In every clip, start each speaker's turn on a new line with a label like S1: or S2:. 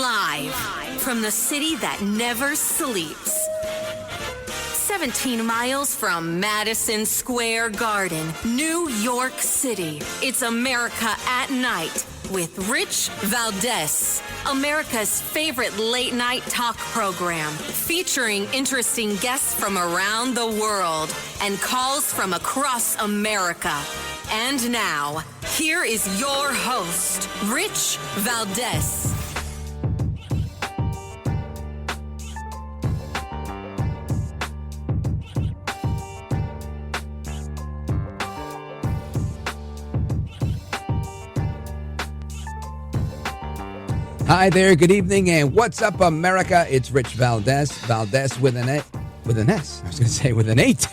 S1: Live from the city that never sleeps. 17 miles from Madison Square Garden, New York City. It's America at Night with Rich Valdez. America's favorite late night talk program featuring interesting guests from around the world and calls from across America. And now, here is your host, Rich Valdez.
S2: Hi there, good evening, and what's up, America? It's Rich Valdez. Valdez with an S. I was going to say with an 8.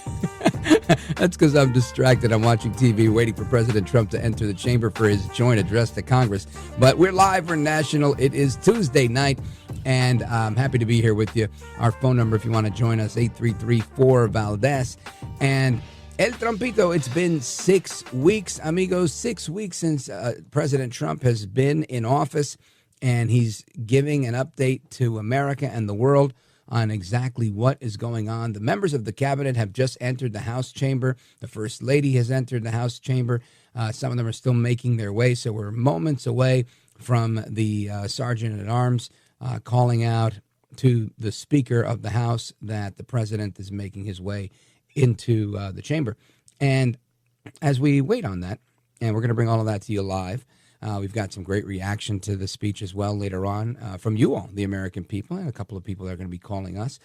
S2: That's because I'm distracted. I'm watching TV, waiting for President Trump to enter the chamber for his joint address to Congress. But we're live, we're national. It is Tuesday night, and I'm happy to be here with you. Our phone number, if you want to join us, 833-4-VALDEZ. And El Trumpito, it's been 6 weeks, amigos, 6 weeks since President Trump has been in office. And he's giving an update to America and the world on exactly what is going on. The members of the cabinet have just entered the House chamber. The First Lady has entered the House chamber. Some of them are still making their way. So we're moments away from the Sergeant at Arms calling out to the Speaker of the House that the president is making his way into the chamber. And as we wait on that, and we're going to bring all of that to you live, we've got some great reaction to the speech as well later on from you all, the American people, and a couple of people that are going to be calling us.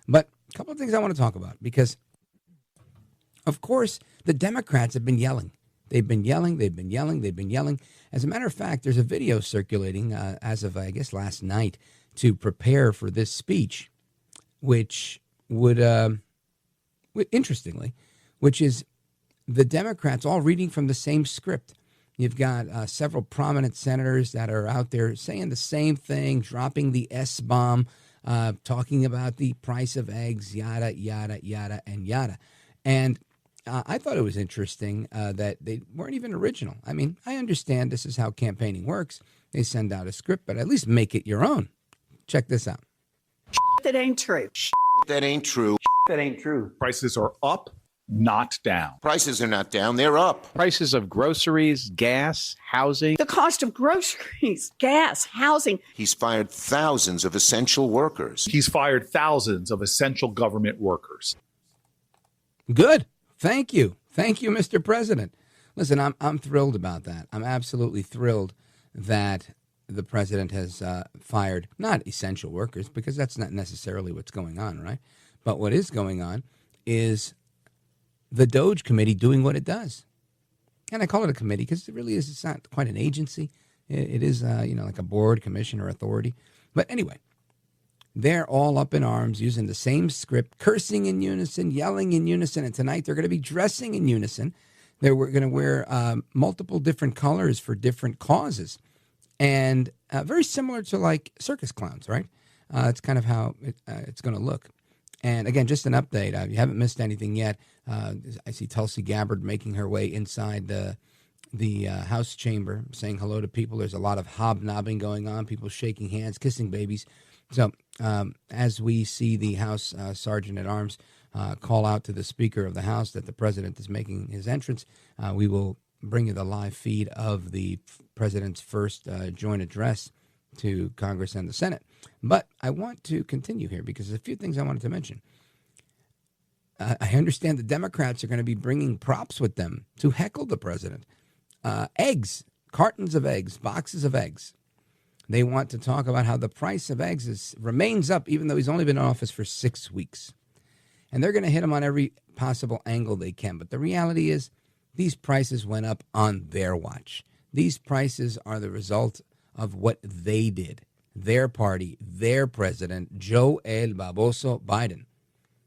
S2: But a couple of things I want to talk about because, of course, the Democrats have been yelling. They've been yelling. As a matter of fact, there's a video circulating as of, I guess, last night to prepare for this speech, which would, interestingly, which is the Democrats all reading from the same script. You've got several prominent senators that are out there saying the same thing, dropping the S-bomb, talking about the price of eggs, yada, yada, yada, and yada. And I thought it was interesting that they weren't even original. I mean, I understand this is how campaigning works. They send out a script, but at least make it your own. Check this out.
S3: That ain't true.
S4: That ain't true.
S5: That ain't true.
S6: Prices are up, not down.
S4: Prices are not down, they're up.
S5: Prices of groceries, gas, housing.
S3: The cost of groceries, gas, housing.
S4: He's fired thousands of essential workers.
S6: He's fired thousands of essential government workers.
S2: Good. Thank you. Thank you, Mr. President. Listen, I'm thrilled about that. I'm absolutely thrilled that the president has fired not essential workers, because that's not necessarily what's going on, right? But what is going on is the DOGE committee doing what it does. And I call it a committee because it really is, it's not quite an agency. It is, like a board, commission, or authority. But anyway, they're all up in arms using the same script, cursing in unison, yelling in unison. And tonight they're going to be dressing in unison. They're going to wear multiple different colors for different causes. And very similar to like circus clowns, right? It's kind of how it's going to look. And again, just an update. You haven't missed anything yet. I see Tulsi Gabbard making her way inside the House chamber, saying hello to people. There's a lot of hobnobbing going on, people shaking hands, kissing babies. So as we see the House Sergeant at Arms call out to the Speaker of the House that the president is making his entrance, we will bring you the live feed of the president's first joint address to Congress and the Senate. But I want to continue here because there's a few things I wanted to mention. I understand the Democrats are going to be bringing props with them to heckle the president. Eggs, cartons of eggs, boxes of eggs. They want to talk about how the price of eggs remains up even though he's only been in office for 6 weeks. And they're going to hit him on every possible angle they can. But the reality is these prices went up on their watch. These prices are the result of what they did. Their party, their president, Joe El Baboso Biden.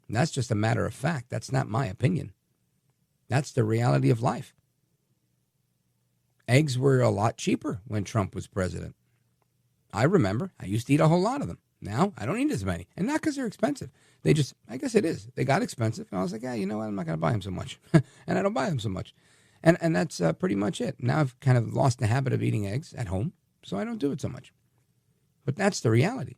S2: And that's just a matter of fact. That's not my opinion. That's the reality of life. Eggs were a lot cheaper when Trump was president. I remember. I used to eat a whole lot of them. Now, I don't eat as many. And not because they're expensive. They just, I guess it is. They got expensive. And I was like, yeah, you know what? I'm not going to buy them so much. And I don't buy them so much. And that's pretty much it. Now I've kind of lost the habit of eating eggs at home. So I don't do it so much. But that's the reality.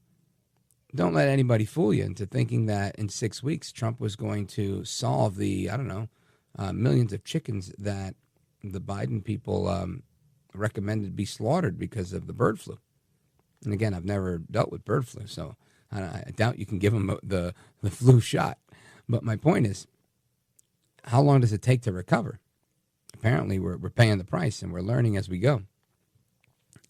S2: Don't let anybody fool you into thinking that in 6 weeks Trump was going to solve the, millions of chickens that the Biden people recommended be slaughtered because of the bird flu. And again, I've never dealt with bird flu, so I doubt you can give them the flu shot. But my point is, how long does it take to recover? Apparently, we're paying the price, and we're learning as we go.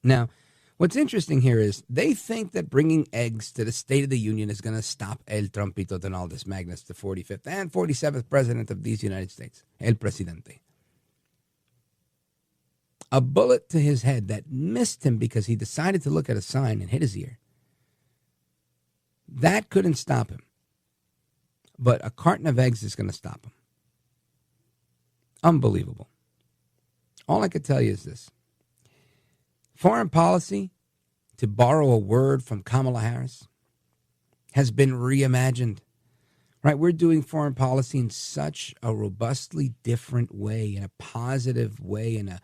S2: Now, what's interesting here is they think that bringing eggs to the State of the Union is going to stop El Trumpito Donaldus Magnus, the 45th and 47th president of these United States, El Presidente. A bullet to his head that missed him because he decided to look at a sign and hit his ear. That couldn't stop him. But a carton of eggs is going to stop him. Unbelievable. All I could tell you is this. Foreign policy, to borrow a word from Kamala Harris, has been reimagined. Right? We're doing foreign policy in such a robustly different way, in a positive way, in a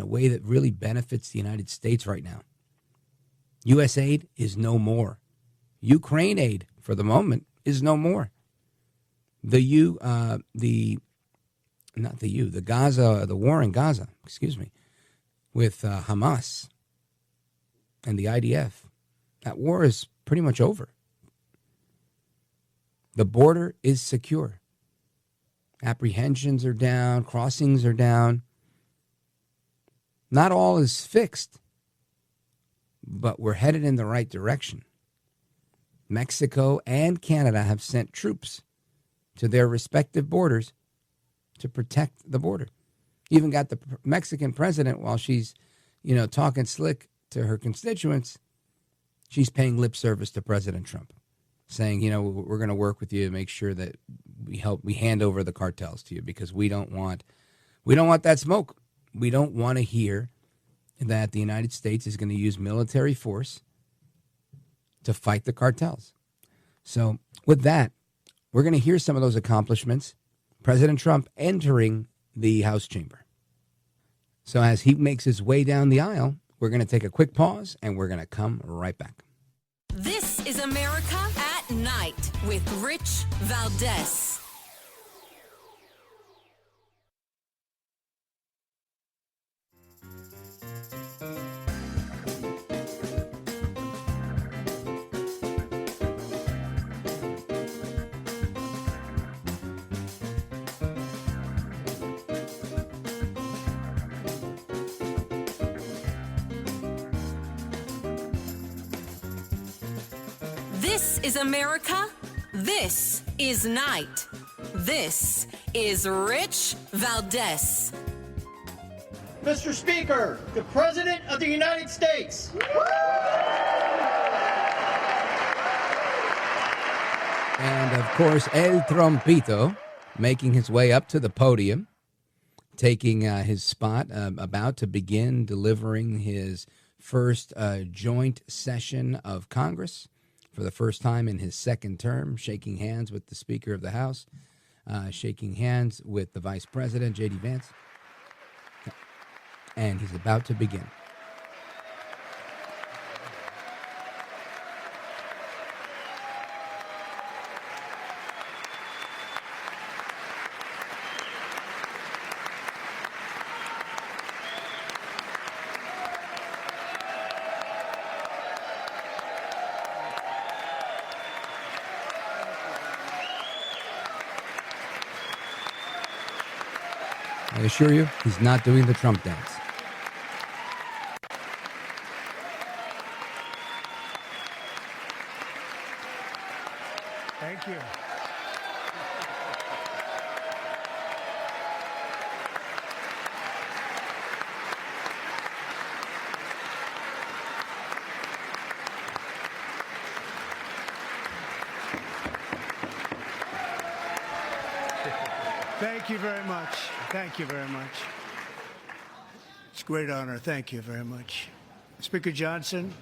S2: way that really benefits the United States right now. U.S. aid is no more. Ukraine aid, for the moment, is no more. The war in Gaza, with Hamas and the IDF, that war is pretty much over. The border is secure. Apprehensions are down, crossings are down. Not all is fixed, but we're headed in the right direction. Mexico and Canada have sent troops to their respective borders to protect the border. Even got the Mexican president, while she's, talking slick to her constituents, she's paying lip service to President Trump, saying, we're going to work with you to make sure that we hand over the cartels to you, because we don't want that smoke. We don't want to hear that the United States is going to use military force to fight the cartels. So with that, we're going to hear some of those accomplishments. President Trump entering the House chamber. So as he makes his way down the aisle, we're going to take a quick pause and we're going to come right back.
S1: This is America at Night with Rich Valdez. This is America. This is Night. This is Rich Valdez.
S7: Mr. Speaker, the President of the United States.
S2: And of course, El Trumpito making his way up to the podium, taking his spot, about to begin delivering his first joint session of Congress for the first time in his second term, shaking hands with the Speaker of the House, shaking hands with the Vice President, J.D. Vance. And he's about to begin. I assure you, he's not doing the Trump dance.
S7: Thank you. Thank you very much. Thank you very much. It's a great honor. Thank you very much. Speaker Johnson,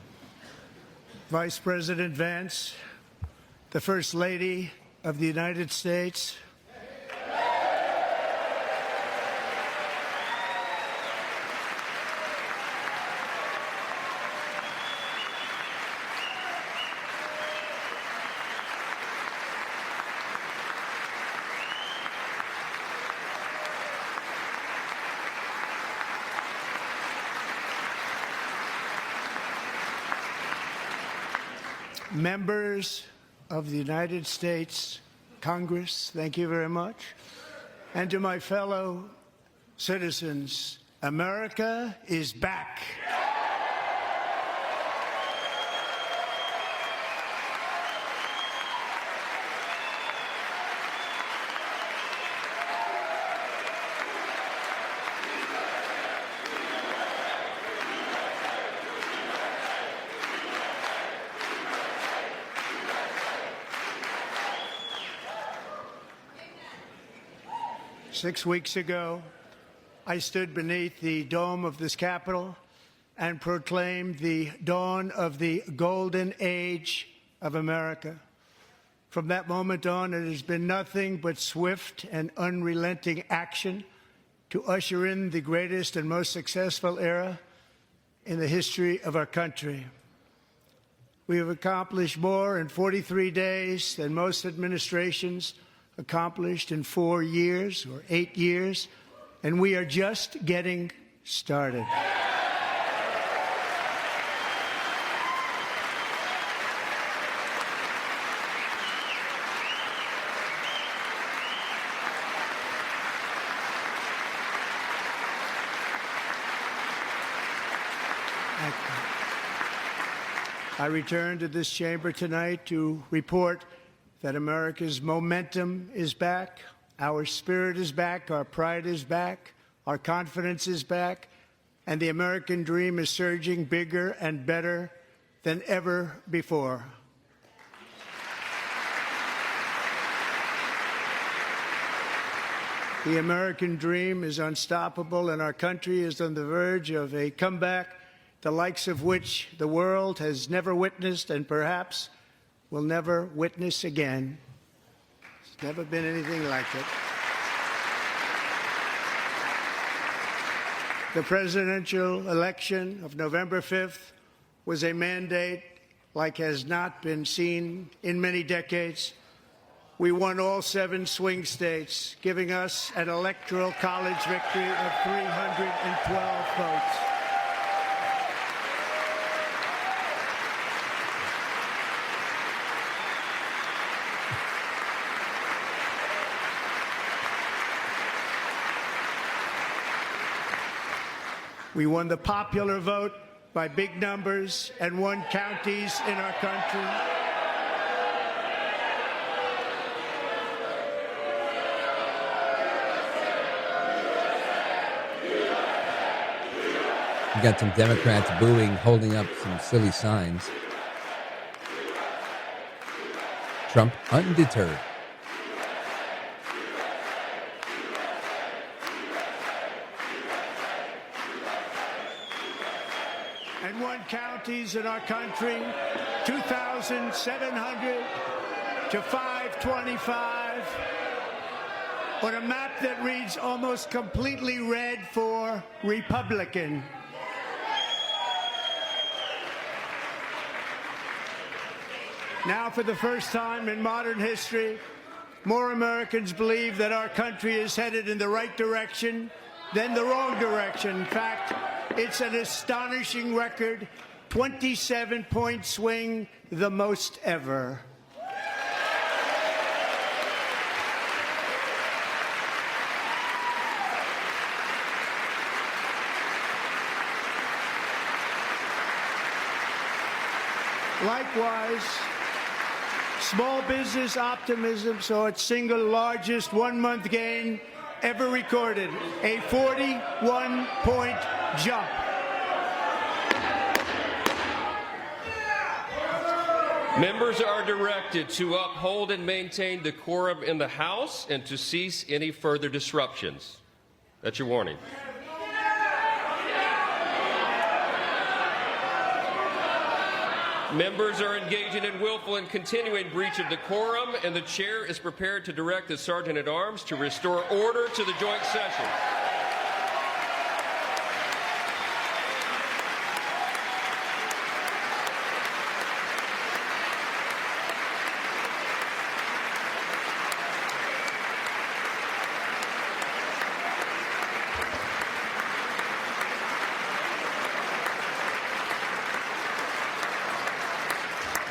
S7: Vice President Vance, the First Lady of the United States, members of the United States Congress, thank you very much. And to my fellow citizens, America is back. 6 weeks ago, I stood beneath the dome of this Capitol and proclaimed the dawn of the golden age of America. From that moment on, it has been nothing but swift and unrelenting action to usher in the greatest and most successful era in the history of our country. We have accomplished more in 43 days than most administrations accomplished in 4 years or 8 years, and we are just getting started. I return to this chamber tonight to report that America's momentum is back, our spirit is back, our pride is back, our confidence is back, and the American dream is surging bigger and better than ever before. The American dream is unstoppable, and our country is on the verge of a comeback, the likes of which the world has never witnessed and perhaps will never witness again. There's never been anything like it. The presidential election of November 5th was a mandate like has not been seen in many decades. We won all 7 swing states, giving us an electoral college victory of 312 votes. We won the popular vote by big numbers and won counties in our country.
S2: You got some Democrats booing, holding up some silly signs. Trump undeterred.
S7: And won counties in our country, 2,700 to 525, on a map that reads almost completely red for Republican. Now, for the first time in modern history, more Americans believe that our country is headed in the right direction than the wrong direction. In fact, it's an astonishing record, 27-point swing, the most ever. Likewise, small business optimism saw its single largest one-month gain ever recorded, a 41-point jump.
S8: Members are directed to uphold and maintain decorum in the House and to cease any further disruptions. That's your warning. Members are engaging in willful and continuing breach of decorum, and the chair is prepared to direct the Sergeant-at-Arms to restore order to the joint session.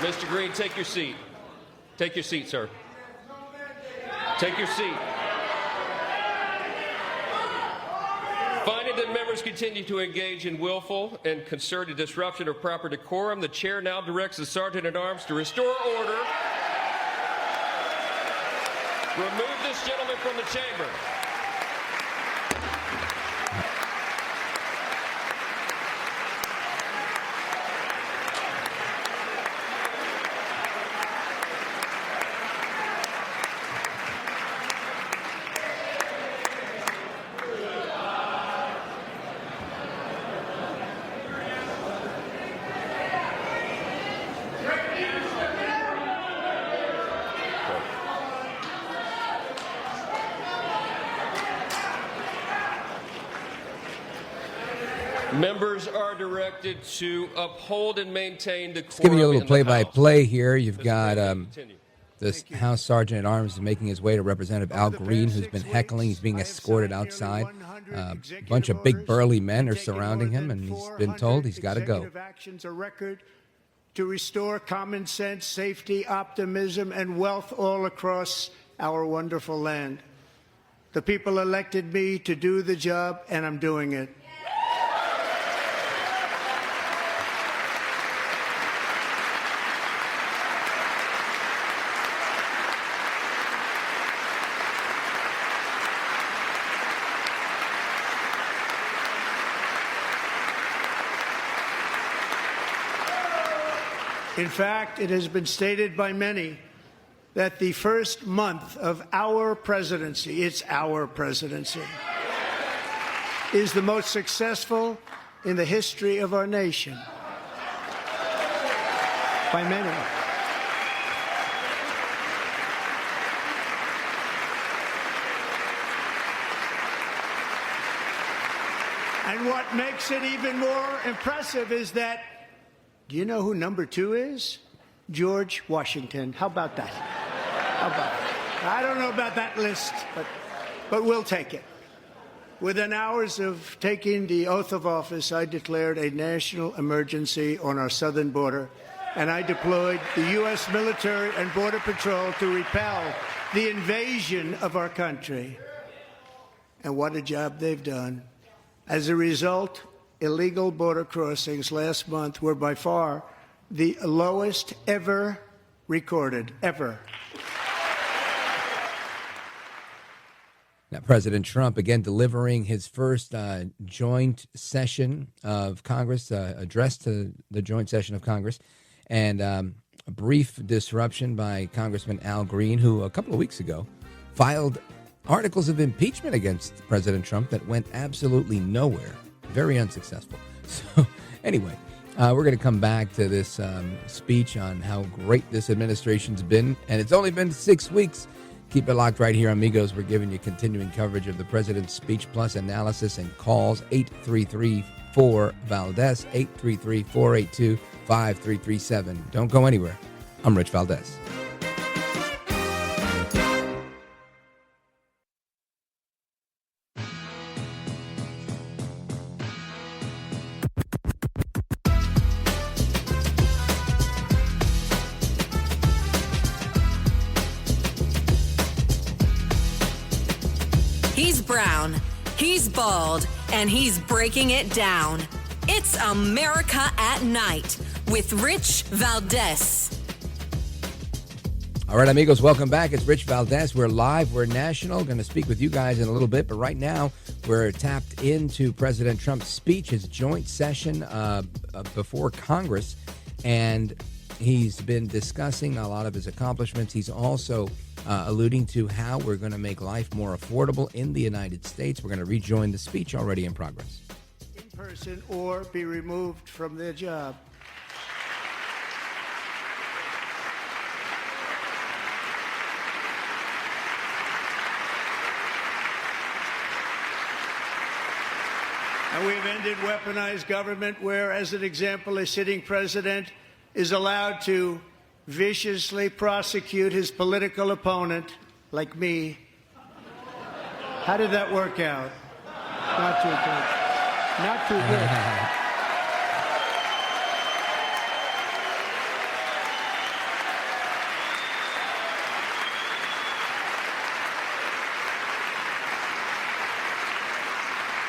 S8: Mr. Green, take your seat. Take your seat, sir. Take your seat. Finding that members continue to engage in willful and concerted disruption of proper decorum, the chair now directs the Sergeant-at-Arms to restore order. Remove this gentleman from the chamber. Members are directed to uphold and maintain the
S2: Just giving you a little
S8: House.
S2: play-by-play here. You've
S8: Mr.
S2: got
S8: Green, continue.
S2: this House Sergeant-at-Arms making his way to Representative Al Green, who's been heckling. He's being escorted outside. A bunch of big burly men are surrounding him, and he's been told he's got to go.
S7: Actions, a record to restore common sense, safety, optimism, and wealth all across our wonderful land. The people elected me to do the job, and I'm doing it. In fact, it has been stated by many that the first month of our presidency, it's our presidency, is the most successful in the history of our nation. By many. And what makes it even more impressive is that, do you know who number 2 is? George Washington. How about that? How about that? I don't know about that list, but we'll take it. Within hours of taking the oath of office, I declared a national emergency on our southern border, and I deployed the U.S. military and Border Patrol to repel the invasion of our country. And what a job they've done. As a result, illegal border crossings last month were by far the lowest ever recorded, ever.
S2: Now, President Trump, again, delivering his first joint session of Congress, address to the joint session of Congress, and a brief disruption by Congressman Al Green, who a couple of weeks ago filed articles of impeachment against President Trump that went absolutely nowhere. Very unsuccessful. So anyway, we're going to come back to this speech on how great this administration's been. And it's only been 6 weeks. Keep it locked right here, amigos. We're giving you continuing coverage of the president's speech plus analysis and calls. 833-4-VALDEZ, 833-482-5337. Don't go anywhere. I'm Rich Valdez.
S1: He's brown, he's bald, and he's breaking it down. It's America at Night with Rich Valdez.
S2: All right, amigos, welcome back. It's Rich Valdez. We're live. We're national. Going to speak with you guys in a little bit. But right now, we're tapped into President Trump's speech, his joint session before Congress. And he's been discussing a lot of his accomplishments. He's also alluding to how we're going to make life more affordable in the United States. We're going to rejoin the speech already in progress.
S7: In person or be removed from their job. And we've ended weaponized government where, as an example, a sitting president is allowed to viciously prosecute his political opponent, like me. How did that work out? Not too good. Not too good.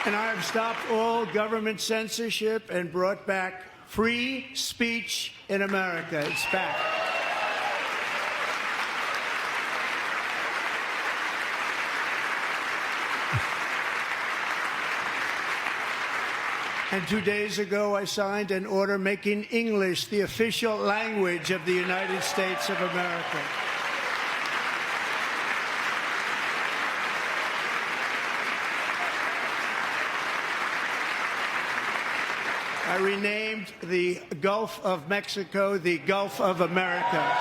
S7: And I have stopped all government censorship and brought back free speech in America. It's back. And 2 days ago, I signed an order making English the official language of the United States of America. I renamed the Gulf of Mexico the Gulf of America.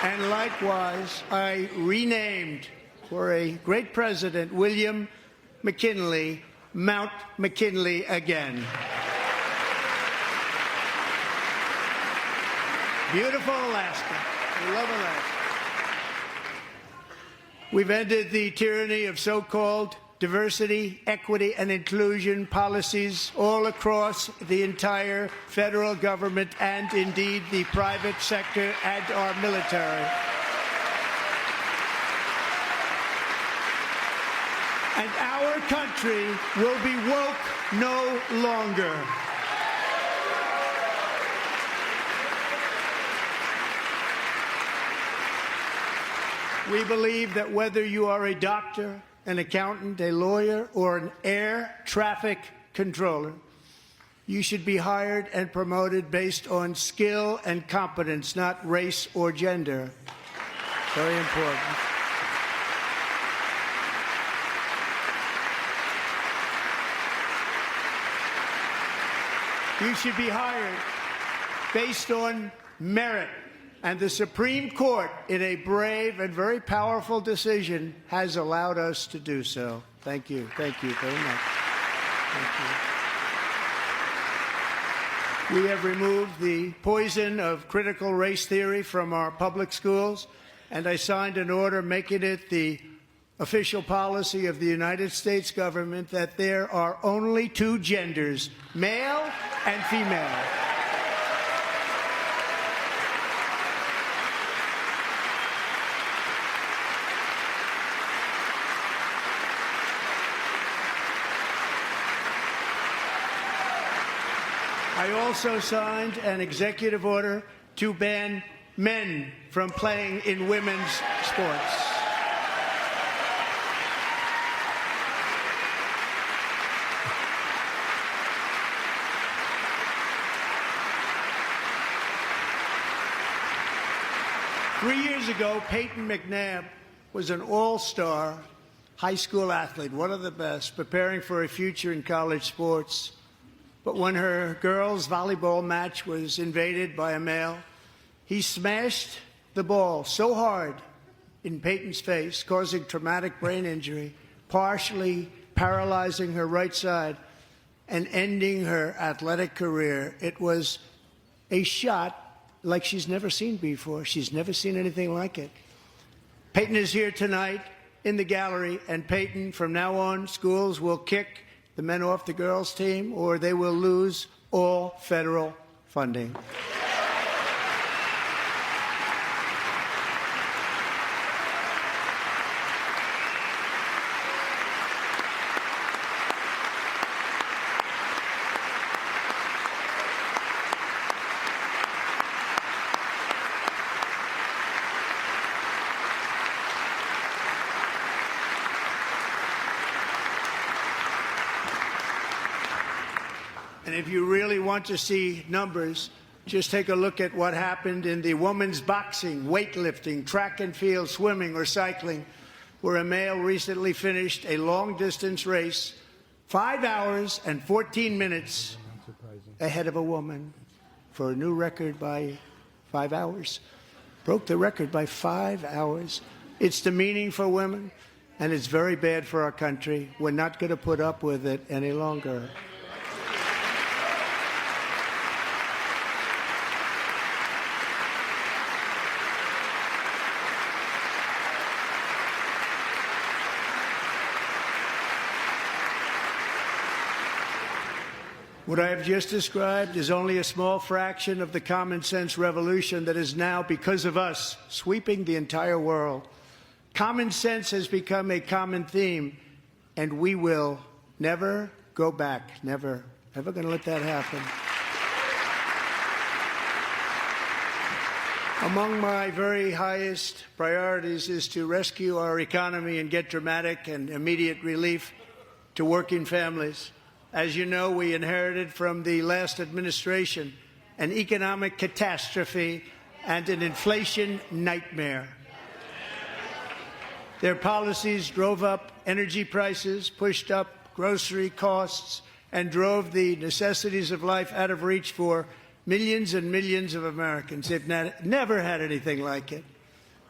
S7: And likewise, I renamed, for a great president, William McKinley, Mount McKinley again. Beautiful Alaska. We love Alaska. We've ended the tyranny of so-called diversity, equity, and inclusion policies all across the entire federal government and indeed the private sector and our military. And our country will be woke no longer. We believe that whether you are a doctor, an accountant, a lawyer, or an air traffic controller, you should be hired and promoted based on skill and competence, not race or gender. Very important. You should be hired based on merit. And the Supreme Court, in a brave and very powerful decision, has allowed us to do so. Thank you. Thank you very much. Thank you. We have removed the poison of critical race theory from our public schools, and I signed an order making it the official policy of the United States government that there are only two genders, male and female. I also signed an executive order to ban men from playing in women's sports. Three years ago, Peyton McNabb was an all-star high school athlete, one of the best, preparing for a future in college sports. But when her girls' volleyball match was invaded by a male, he smashed the ball so hard in Peyton's face, causing traumatic brain injury, partially paralyzing her right side, and ending her athletic career. It was a shot like she's never seen before. She's never seen anything like it. Peyton is here tonight in the gallery, and Peyton, from now on, schools will kick the men off the girls' team, or they will lose all federal funding. And if you really want to see numbers, just take a look at what happened in the women's boxing, weightlifting, track and field, swimming, or cycling, where a male recently finished a long-distance race 5 hours and 14 minutes ahead of a woman for a new record by 5 hours. Broke the record by 5 hours. It's demeaning for women, and it's very bad for our country. We're not going to put up with it any longer. What I have just described is only a small fraction of the common sense revolution that is now, because of us, sweeping the entire world. Common sense has become a common theme, and we will never go back. Never. Never going to let that happen. Among my very highest priorities is to rescue our economy and get dramatic and immediate relief to working families. As you know, we inherited from the last administration an economic catastrophe and an inflation nightmare. Their policies drove up energy prices, pushed up grocery costs, and drove the necessities of life out of reach for millions and millions of Americans. They've never had anything like it.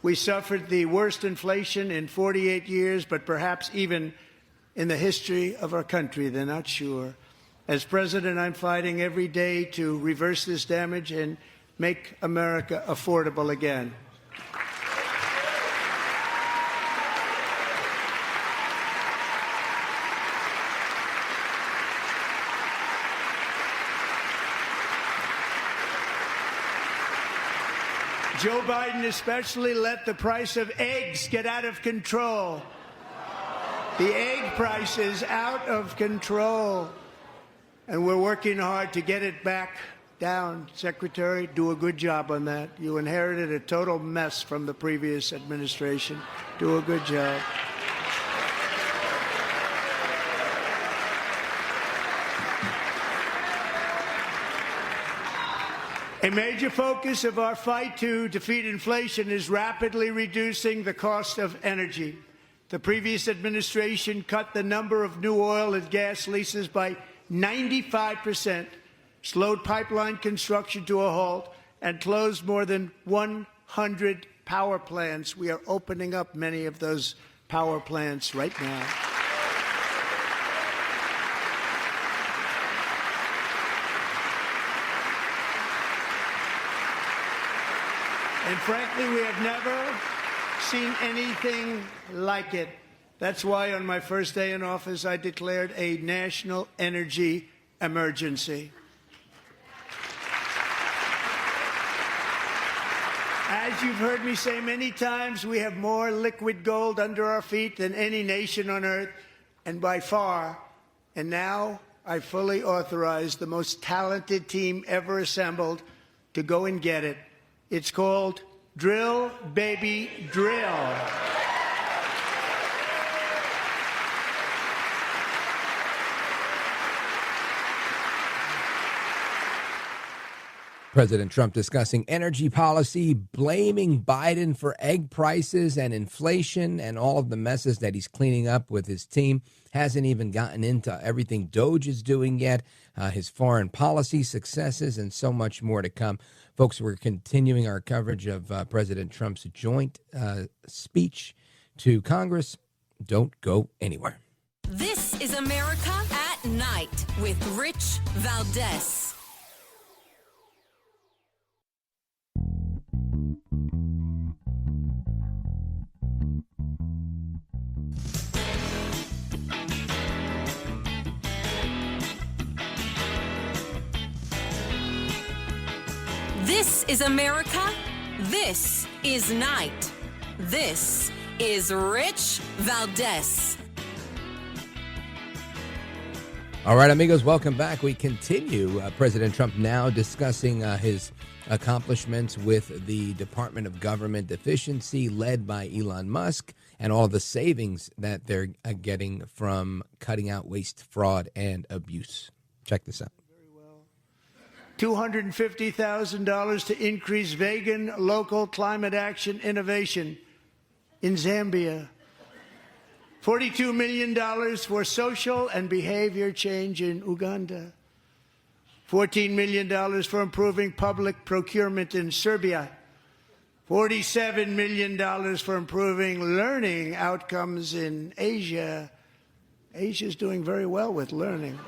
S7: We suffered the worst inflation in 48 years, but perhaps even in the history of our country. They're not sure. As president, I'm fighting every day to reverse this damage and make America affordable again. Joe Biden especially let the price of eggs get out of control. The egg price is out of control, and we're working hard to get it back down. Secretary, do a good job on that. You inherited a total mess from the previous administration. Do a good job. A major focus of our fight to defeat inflation is rapidly reducing the cost of energy. The previous administration cut the number of new oil and gas leases by 95%, slowed pipeline construction to a halt, and closed more than 100 power plants. We are opening up many of those power plants right now. And frankly, we have never seen anything like it. That's why on my first day in office, I declared a national energy emergency. As you've heard me say many times, we have more liquid gold under our feet than any nation on earth, and by far. And now I fully authorize the most talented team ever assembled to go and get it. It's called Drill, Baby, Drill.
S2: President Trump discussing energy policy, blaming Biden for egg prices and inflation and all of the messes that he's cleaning up with his team. Hasn't even gotten into everything Doge is doing yet, his foreign policy successes, and so much more to come. Folks, we're continuing our coverage of President Trump's joint speech to Congress. Don't go anywhere.
S1: This is America at Night with Rich Valdez. This is America. This is Night. This is Rich Valdez.
S2: All right, amigos, welcome back. We continue. President Trump now discussing his accomplishments with the Department of Government Efficiency led by Elon Musk and all the savings that they're getting from cutting out waste, fraud, and abuse. Check this out.
S7: $250,000 to increase vegan local climate action innovation in Zambia. $42 million for social and behavior change in Uganda. $14 million for improving public procurement in Serbia. $47 million for improving learning outcomes in Asia. Asia's doing very well with learning.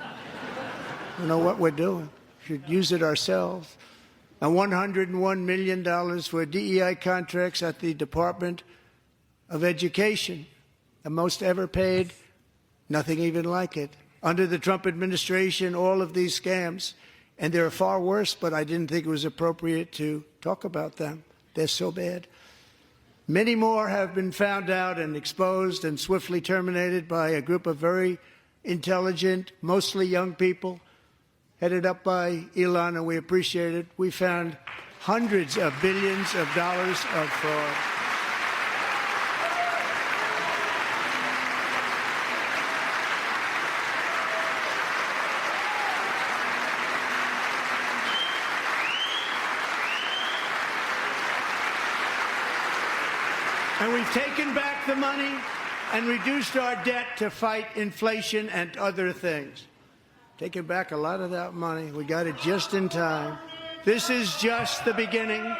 S7: You know what we're doing. Should use it ourselves. And $101 million for DEI contracts at the Department of Education. The most ever paid, nothing even like it. under the Trump administration, all of these scams. And there are far worse, but I didn't think it was appropriate to talk about them. They're so bad. Many more have been found out and exposed and swiftly terminated by a group of very intelligent, mostly young people, headed up by Elon, and we appreciate it. We found hundreds of billions of dollars of fraud. And we've taken back the money and reduced our debt to fight inflation and other things. Taking back a lot of that money. We got it just in time. This is just the beginning.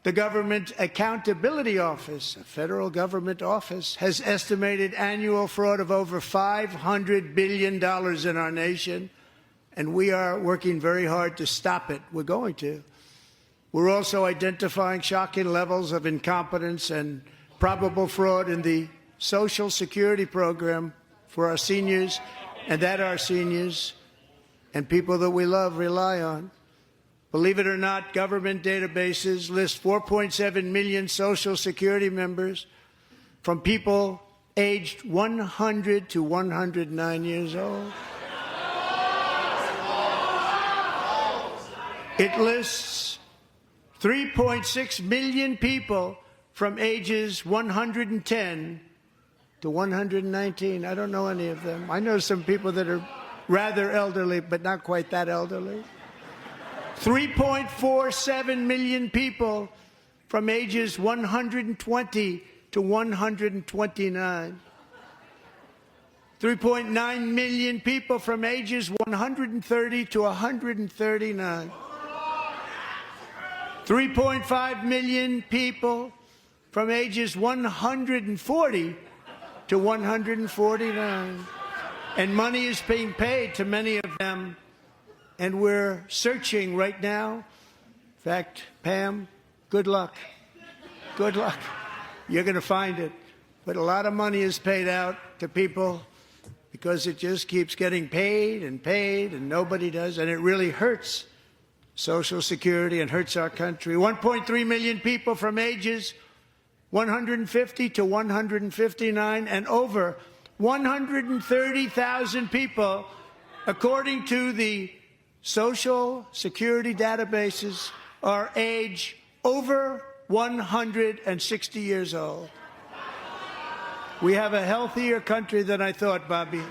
S7: The Government Accountability Office, a federal government office, has estimated annual fraud of over $500 billion in our nation, and we are working very hard to stop it. We're going to. We're also identifying shocking levels of incompetence and probable fraud in the Social Security program for our seniors, and that our seniors and people that we love rely on. Believe it or not, government databases list 4.7 million Social Security members from people aged 100 to 109 years old. It lists 3.6 million people from ages 110 to 119. I don't know any of them. I know some people that are rather elderly, but not quite that elderly. 3.47 million people from ages 120 to 129. 3.9 million people from ages 130 to 139. 3.5 million people from ages 140 to 149. And money is being paid to many of them. And we're searching right now. In fact, Pam, good luck. Good luck. You're going to find it. But a lot of money is paid out to people because it just keeps getting paid, and nobody does. And it really hurts Social Security and hurts our country. 1.3 million people from ages 150 to 159, and over 130,000 people, according to the Social Security databases, are age over 160 years old. We have a healthier country than I thought, Bobby.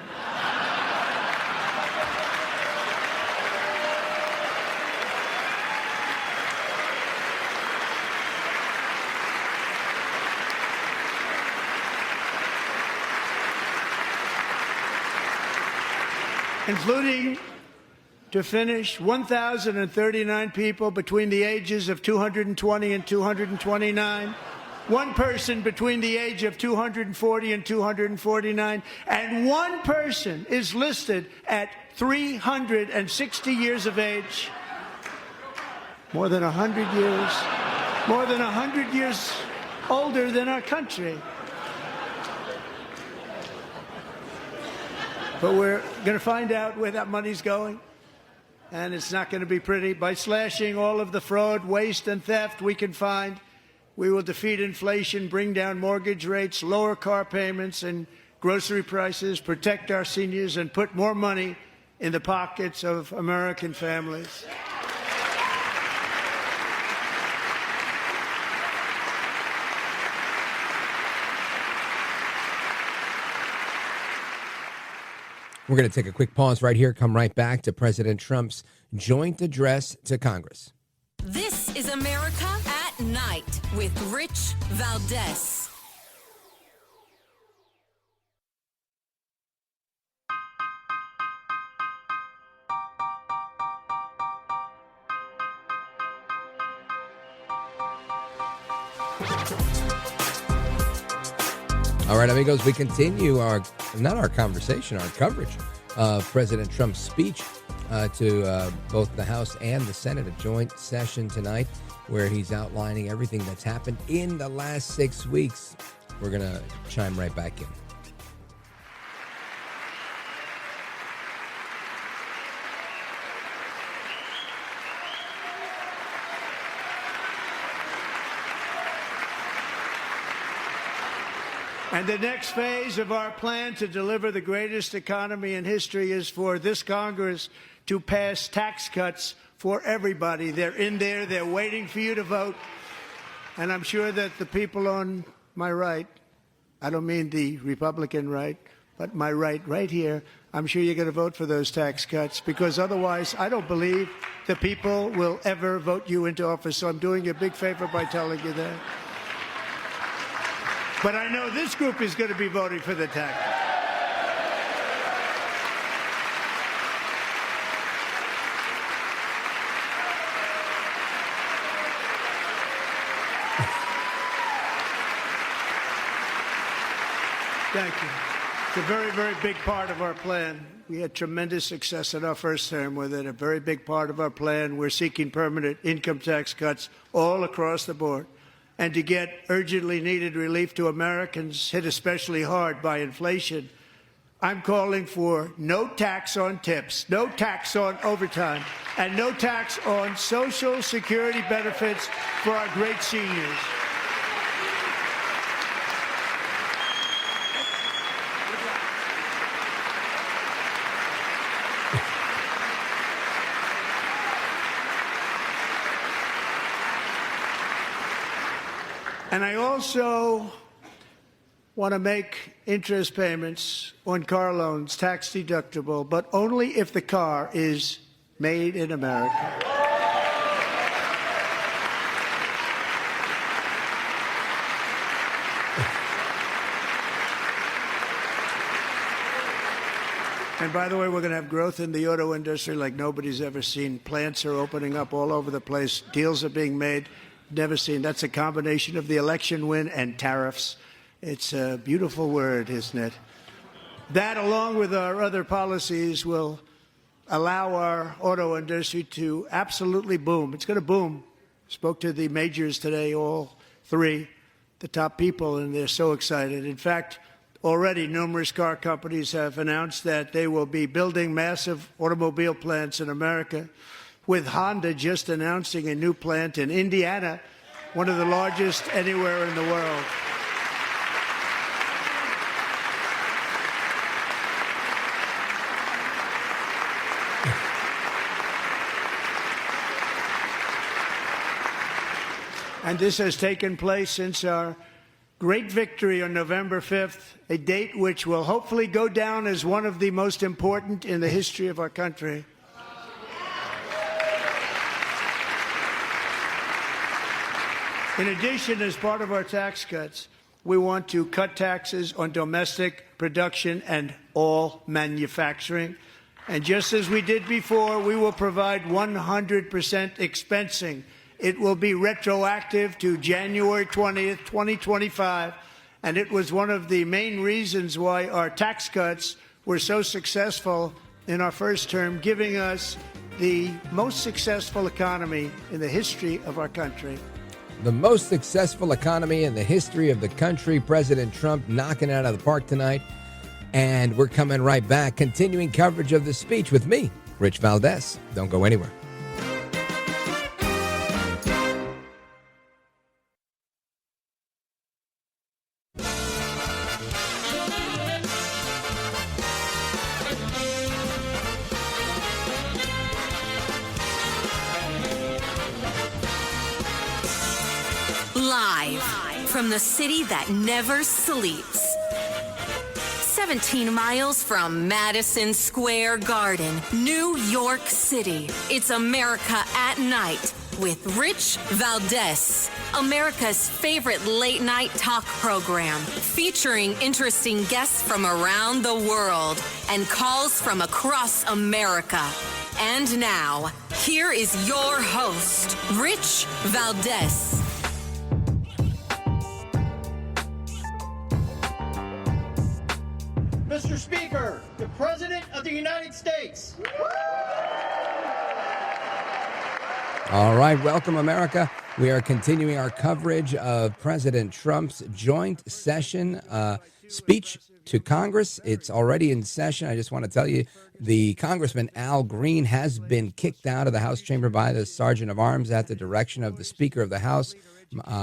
S7: Including, to finish, 1,039 people between the ages of 220 and 229, one person between the age of 240 and 249, and one person is listed at 360 years of age. More than 100 years older than our country. But we're going to find out where that money's going, and it's not going to be pretty. By slashing all of the fraud, waste, and theft we can find, we will defeat inflation, bring down mortgage rates, lower car payments and grocery prices, protect our seniors, and put more money in the pockets of American families.
S2: We're going to take a quick pause right here, come right back to President Trump's joint address to Congress.
S1: This is America at Night with Rich Valdez.
S2: All right, amigos, we continue our conversation, our coverage of President Trump's speech to both the House and the Senate, a joint session tonight where he's outlining everything that's happened in the last 6 weeks. We're going to chime right back in.
S7: And the next phase of our plan to deliver the greatest economy in history is for this Congress to pass tax cuts for everybody. They're in there. They're waiting for you to vote. And I'm sure that the people on my right, I don't mean the Republican right, but my right here, I'm sure you're going to vote for those tax cuts, because otherwise I don't believe the people will ever vote you into office. So I'm doing you a big favor by telling you that. But I know this group is going to be voting for the tax cuts. Thank you. It's a very, very big part of our plan. We had tremendous success in our first term with it. A very big part of our plan. We're seeking permanent income tax cuts all across the board. And to get urgently needed relief to Americans hit especially hard by inflation, I'm calling for no tax on tips, no tax on overtime, and no tax on Social Security benefits for our great seniors. And I also want to make interest payments on car loans tax deductible, but only if the car is made in America. And by the way, we're going to have growth in the auto industry like nobody's ever seen. Plants are opening up all over the place. Deals are being made. Never seen. That's a combination of the election win and tariffs. It's a beautiful word, isn't it? That, along with our other policies, will allow our auto industry to absolutely boom. It's going to boom. Spoke to the majors today, all three, the top people, and they're so excited. In fact, already numerous car companies have announced that they will be building massive automobile plants in America, with Honda just announcing a new plant in Indiana, one of the largest anywhere in the world. And this has taken place since our great victory on November 5th, a date which will hopefully go down as one of the most important in the history of our country. In addition, as part of our tax cuts, we want to cut taxes on domestic production and all manufacturing. And just as we did before, we will provide 100% expensing. It will be retroactive to January 20th, 2025. And it was one of the main reasons why our tax cuts were so successful in our first term, giving us the most successful economy in the history of our country.
S2: The most successful economy in the history of the country. President Trump knocking it out of the park tonight. And we're coming right back, continuing coverage of the speech with me, Rich Valdez. Don't go anywhere.
S1: Live from the city that never sleeps. 17 miles from Madison Square Garden, New York City. It's America at Night with Rich Valdez, America's favorite late-night talk program, featuring interesting guests from around the world and calls from across America. And now, here is your host, Rich Valdez.
S9: Mr. Speaker, the President of the United States.
S2: All right, welcome, America. We are continuing our coverage of President Trump's joint session speech to Congress. It's already in session. I just want to tell you, the Congressman Al Green has been kicked out of the House chamber by the Sergeant of Arms at the direction of the Speaker of the House,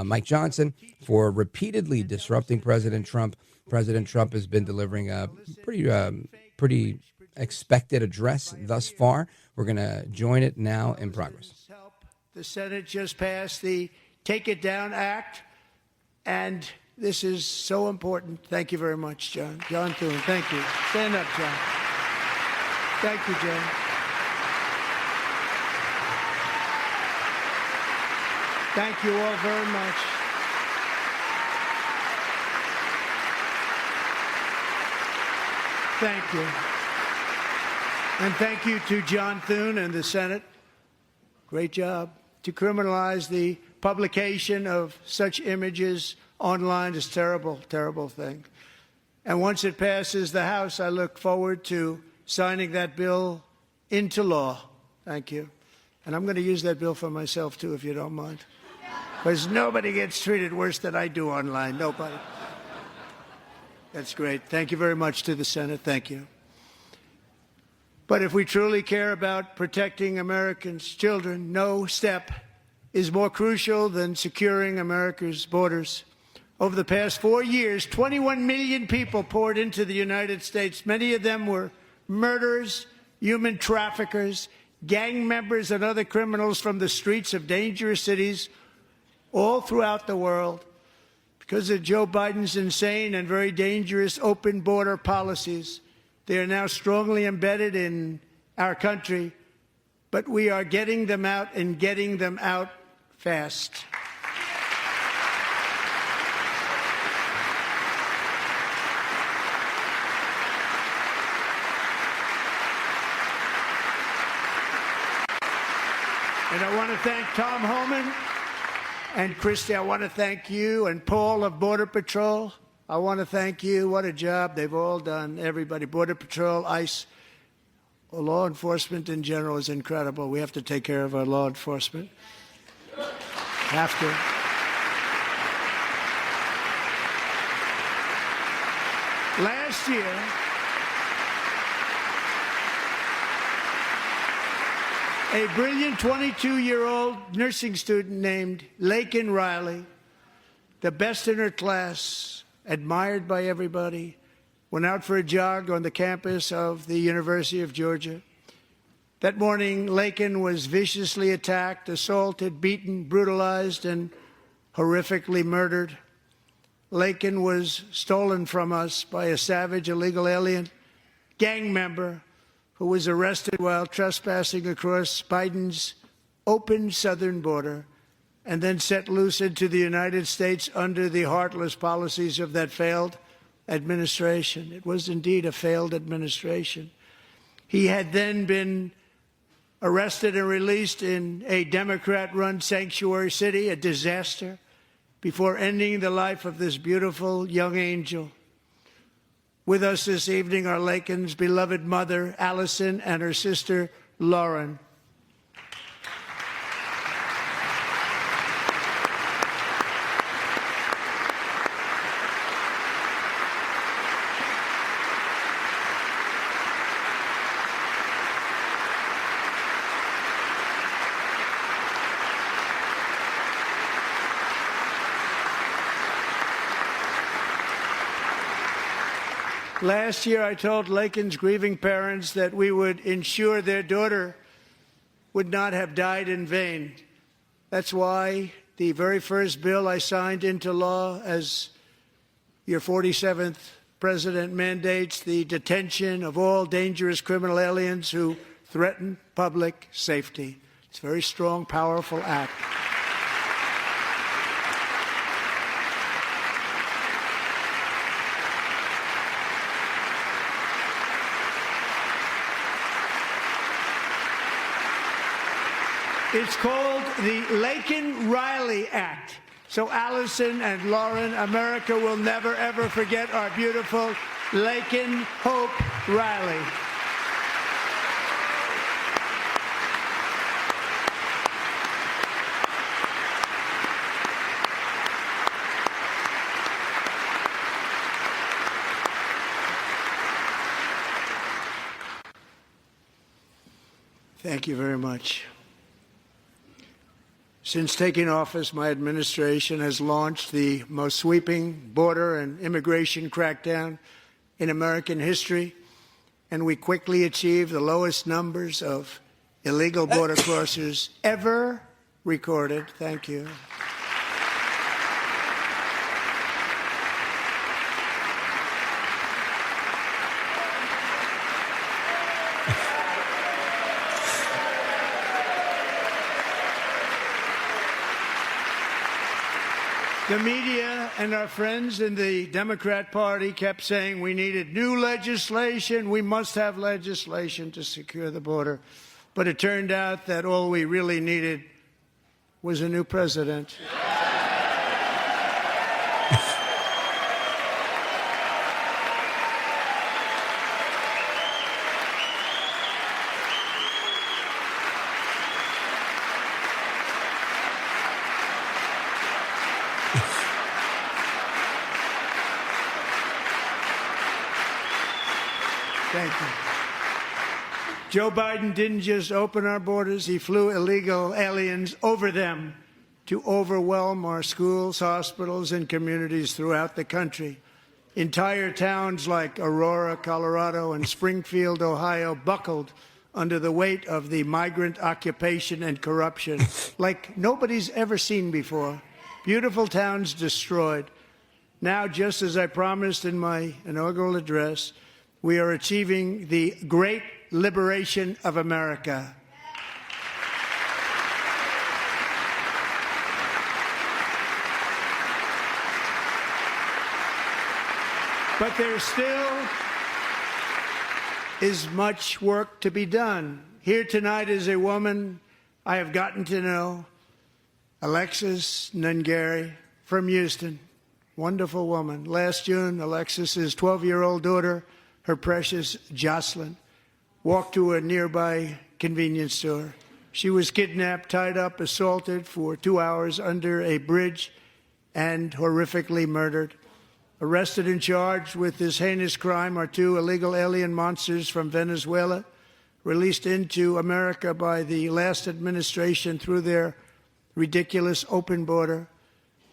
S2: Mike Johnson, for repeatedly disrupting President Trump President Trump has been delivering a pretty expected address thus far. We're going to join it now in progress.
S7: The Senate just passed the Take It Down Act, and this is so important. Thank you very much, John. John Thune, thank you. Stand up, John. Thank you, John. Thank you all very much. Thank you. And thank you to John Thune and the Senate. Great job. To criminalize the publication of such images online is a terrible, terrible thing. And once it passes the House, I look forward to signing that bill into law. Thank you. And I'm going to use that bill for myself, too, if you don't mind. Because nobody gets treated worse than I do online. Nobody. That's great. Thank you very much to the Senate. Thank you. But if we truly care about protecting Americans' children, no step is more crucial than securing America's borders. Over the past 4 years, 21 million people poured into the United States. Many of them were murderers, human traffickers, gang members, and other criminals from the streets of dangerous cities all throughout the world. Because of Joe Biden's insane and very dangerous open border policies, they are now strongly embedded in our country, but we are getting them out and getting them out fast. And I want to thank Tom Homan and Christy. I want to thank you and Paul of Border Patrol. I want to thank you. What a job they've all done. Everybody, Border Patrol, ICE, law enforcement in general is incredible. We have to take care of our law enforcement. Have to. Last year, a brilliant 22-year-old nursing student named Laken Riley, the best in her class, admired by everybody, went out for a jog on the campus of the University of Georgia. That morning, Laken was viciously attacked, assaulted, beaten, brutalized, and horrifically murdered. Laken was stolen from us by a savage illegal alien gang member who was arrested while trespassing across Biden's open southern border and then set loose into the United States under the heartless policies of that failed administration. It was indeed a failed administration. He had then been arrested and released in a Democrat-run sanctuary city, a disaster, before ending the life of this beautiful young angel. With us this evening are Laken's beloved mother, Allison, and her sister, Lauren. Last year, I told Laken's grieving parents that we would ensure their daughter would not have died in vain. That's why the very first bill I signed into law as your 47th president mandates the detention of all dangerous criminal aliens who threaten public safety. It's a very strong, powerful act. It's called the Laken-Riley Act. So Allison and Lauren, America will never, ever forget our beautiful Laken Hope Riley. Thank you very much. Since taking office, my administration has launched the most sweeping border and immigration crackdown in American history, and we quickly achieved the lowest numbers of illegal border crossers ever recorded. Thank you. The media and our friends in the Democrat Party kept saying we needed new legislation. We must have legislation to secure the border. But it turned out that all we really needed was a new president. Thank you. Joe Biden didn't just open our borders, he flew illegal aliens over them to overwhelm our schools, hospitals, and communities throughout the country. Entire towns like Aurora, Colorado, and Springfield, Ohio, buckled under the weight of the migrant occupation and corruption like nobody's ever seen before. Beautiful towns destroyed. Now, just as I promised in my inaugural address, we are achieving the great liberation of America. But there still is much work to be done. Here tonight is a woman I have gotten to know, Alexis Nungari from Houston. Wonderful woman. Last June, Alexis's 12-year-old daughter, her precious Jocelyn, walked to a nearby convenience store. She was kidnapped, tied up, assaulted for 2 hours under a bridge, and horrifically murdered. Arrested and charged with this heinous crime are 2 illegal alien monsters from Venezuela, released into America by the last administration through their ridiculous open border.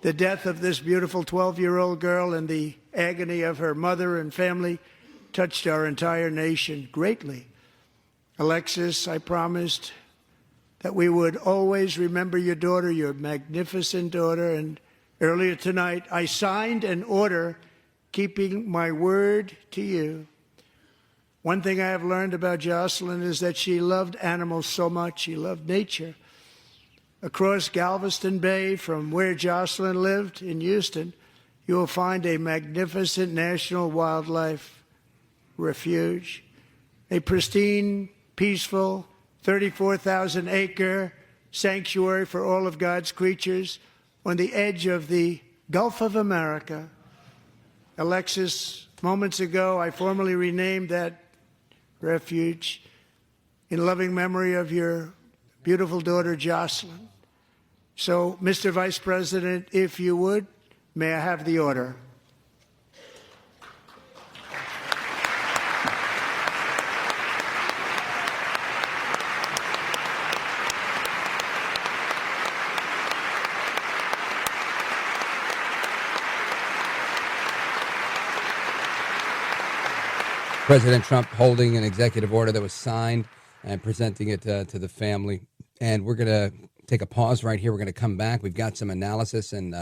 S7: The death of this beautiful 12-year-old girl and the agony of her mother and family touched our entire nation greatly. Alexis, I promised that we would always remember your daughter, your magnificent daughter, and earlier tonight I signed an order keeping my word to you. One thing I have learned about Jocelyn is that she loved animals so much. She loved nature. Across Galveston Bay, from where Jocelyn lived in Houston, you will find a magnificent national wildlife refuge, a pristine, peaceful, 34,000-acre sanctuary for all of God's creatures on the edge of the Gulf of America. Alexis, moments ago, I formally renamed that refuge in loving memory of your beautiful daughter, Jocelyn. So, Mr. Vice President, if you would, may I have the order?
S2: President Trump holding an executive order that was signed and presenting it to the family. And we're going to take a pause right here. We're going to come back. We've got some analysis and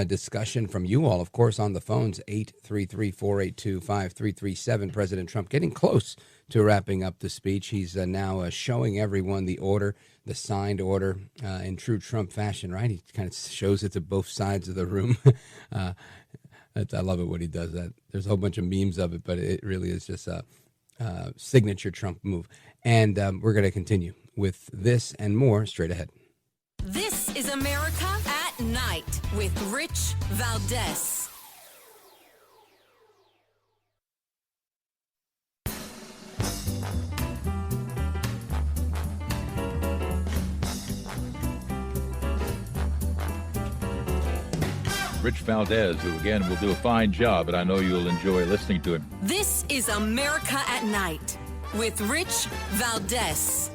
S2: discussion from you all, of course, on the phones, 833-482-5337. President Trump getting close to wrapping up the speech. He's now showing everyone the order, the signed order, in true Trump fashion, right? He kind of shows it to both sides of the room. I love it when he does that. There's a whole bunch of memes of it, but it really is just a signature Trump move. And we're going to continue with this and more straight ahead.
S1: This is America at Night with Rich Valdez.
S10: Rich Valdez, who, again, will do a fine job, but I know you'll enjoy listening to him.
S1: This is America at Night with Rich Valdez.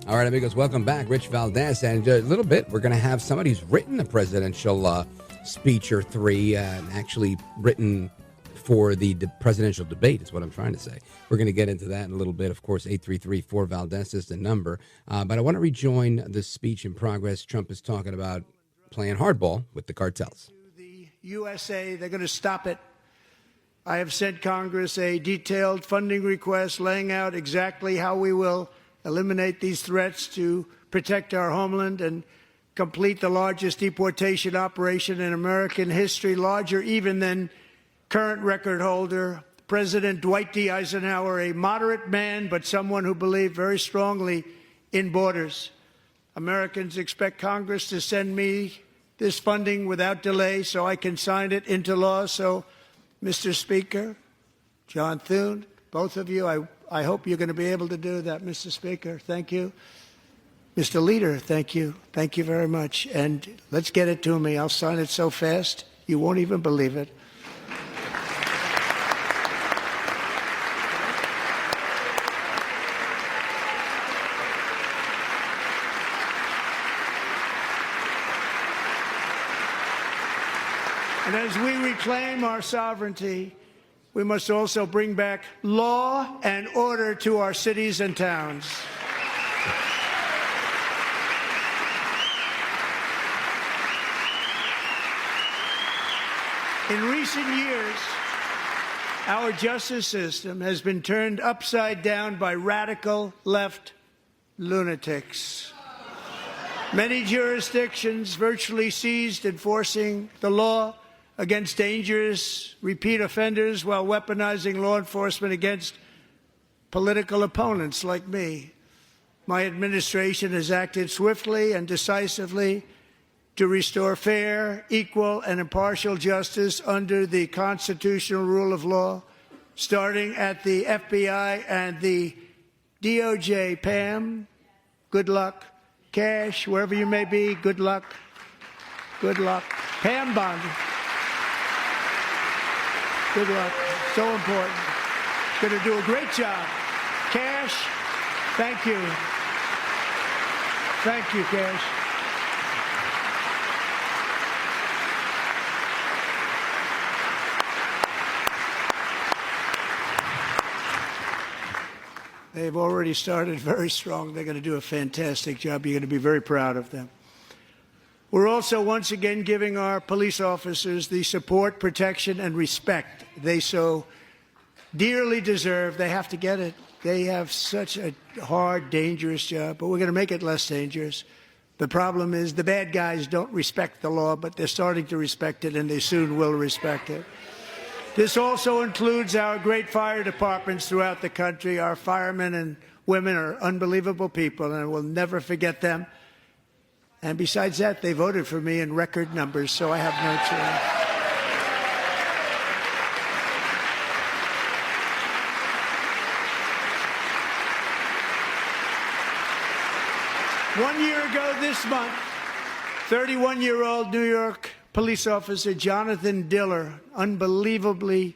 S2: All right, amigos, welcome back. Rich Valdez. And a little bit, we're going to have somebody who's written a presidential speech or three, actually written for the presidential debate is what I'm trying to say. We're going to get into that in a little bit. Of course, 833-4-VALDEZ is the number. But I want to rejoin the speech in progress. Trump is talking about playing hardball with the cartels.
S7: The USA, they're going to stop it. I have sent Congress a detailed funding request laying out exactly how we will eliminate these threats to protect our homeland and complete the largest deportation operation in American history, larger even than current record holder, President Dwight D. Eisenhower, a moderate man, but someone who believed very strongly in borders. Americans expect Congress to send me this funding without delay so I can sign it into law. So, Mr. Speaker, John Thune, both of you, I hope you're going to be able to do that, Mr. Speaker. Thank you. Mr. Leader, thank you. Thank you very much. And let's get it to me. I'll sign it so fast, you won't even believe it. And as we reclaim our sovereignty, we must also bring back law and order to our cities and towns. In recent years, our justice system has been turned upside down by radical left lunatics. Many jurisdictions virtually ceased enforcing the law against dangerous repeat offenders while weaponizing law enforcement against political opponents like me. My administration has acted swiftly and decisively to restore fair, equal, and impartial justice under the constitutional rule of law, starting at the FBI and the DOJ. Pam, good luck. Cash, wherever you may be, good luck. Good luck. Pam Bondi. Good luck. So important. Going to do a great job. Cash, thank you. Thank you, Cash. They've already started very strong. They're going to do a fantastic job. You're going to be very proud of them. We're also once again giving our police officers the support, protection, and respect they so dearly deserve. They have to get it. They have such a hard, dangerous job, but we're going to make it less dangerous. The problem is the bad guys don't respect the law, but they're starting to respect it, and they soon will respect it. This also includes our great fire departments throughout the country. Our firemen and women are unbelievable people, and I will never forget them. And besides that, they voted for me in record numbers, so I have no choice. 1 year ago this month, 31-year-old New York police officer Jonathan Diller, unbelievably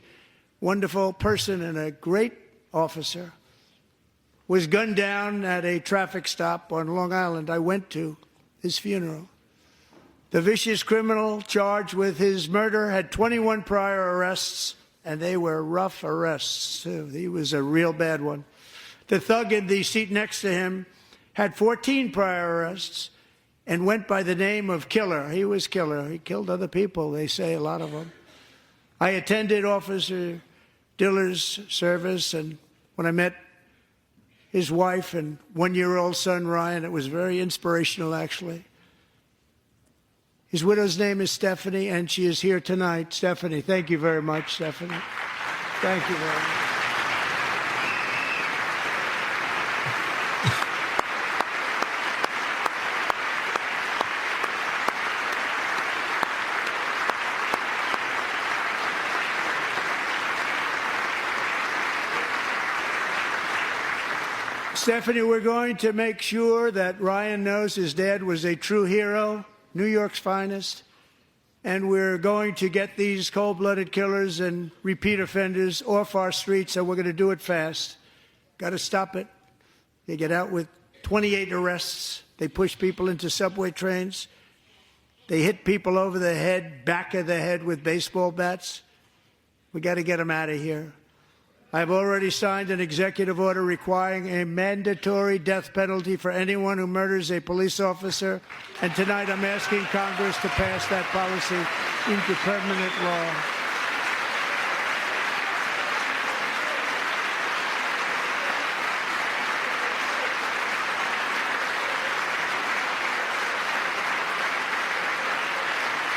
S7: wonderful person and a great officer, was gunned down at a traffic stop on Long Island. I went to his funeral. The vicious criminal charged with his murder had 21 prior arrests, and they were rough arrests, too. He was a real bad one. The thug in the seat next to him had 14 prior arrests and went by the name of Killer. He was Killer. He killed other people, they say, a lot of them. I attended Officer Diller's service, and when I met his wife and one-year-old son, Ryan, it was very inspirational, actually. His widow's name is Stephanie, and she is here tonight. Stephanie, thank you very much, Stephanie. Thank you very much. Stephanie, we're going to make sure that Ryan knows his dad was a true hero, New York's finest, and we're going to get these cold-blooded killers and repeat offenders off our streets, and we're going to do it fast. Got to stop it. They get out with 28 arrests. They push people into subway trains. They hit people over the head, back of the head with baseball bats. We got to get them out of here. I've already signed an executive order requiring a mandatory death penalty for anyone who murders a police officer. And tonight I'm asking Congress to pass that policy into permanent law.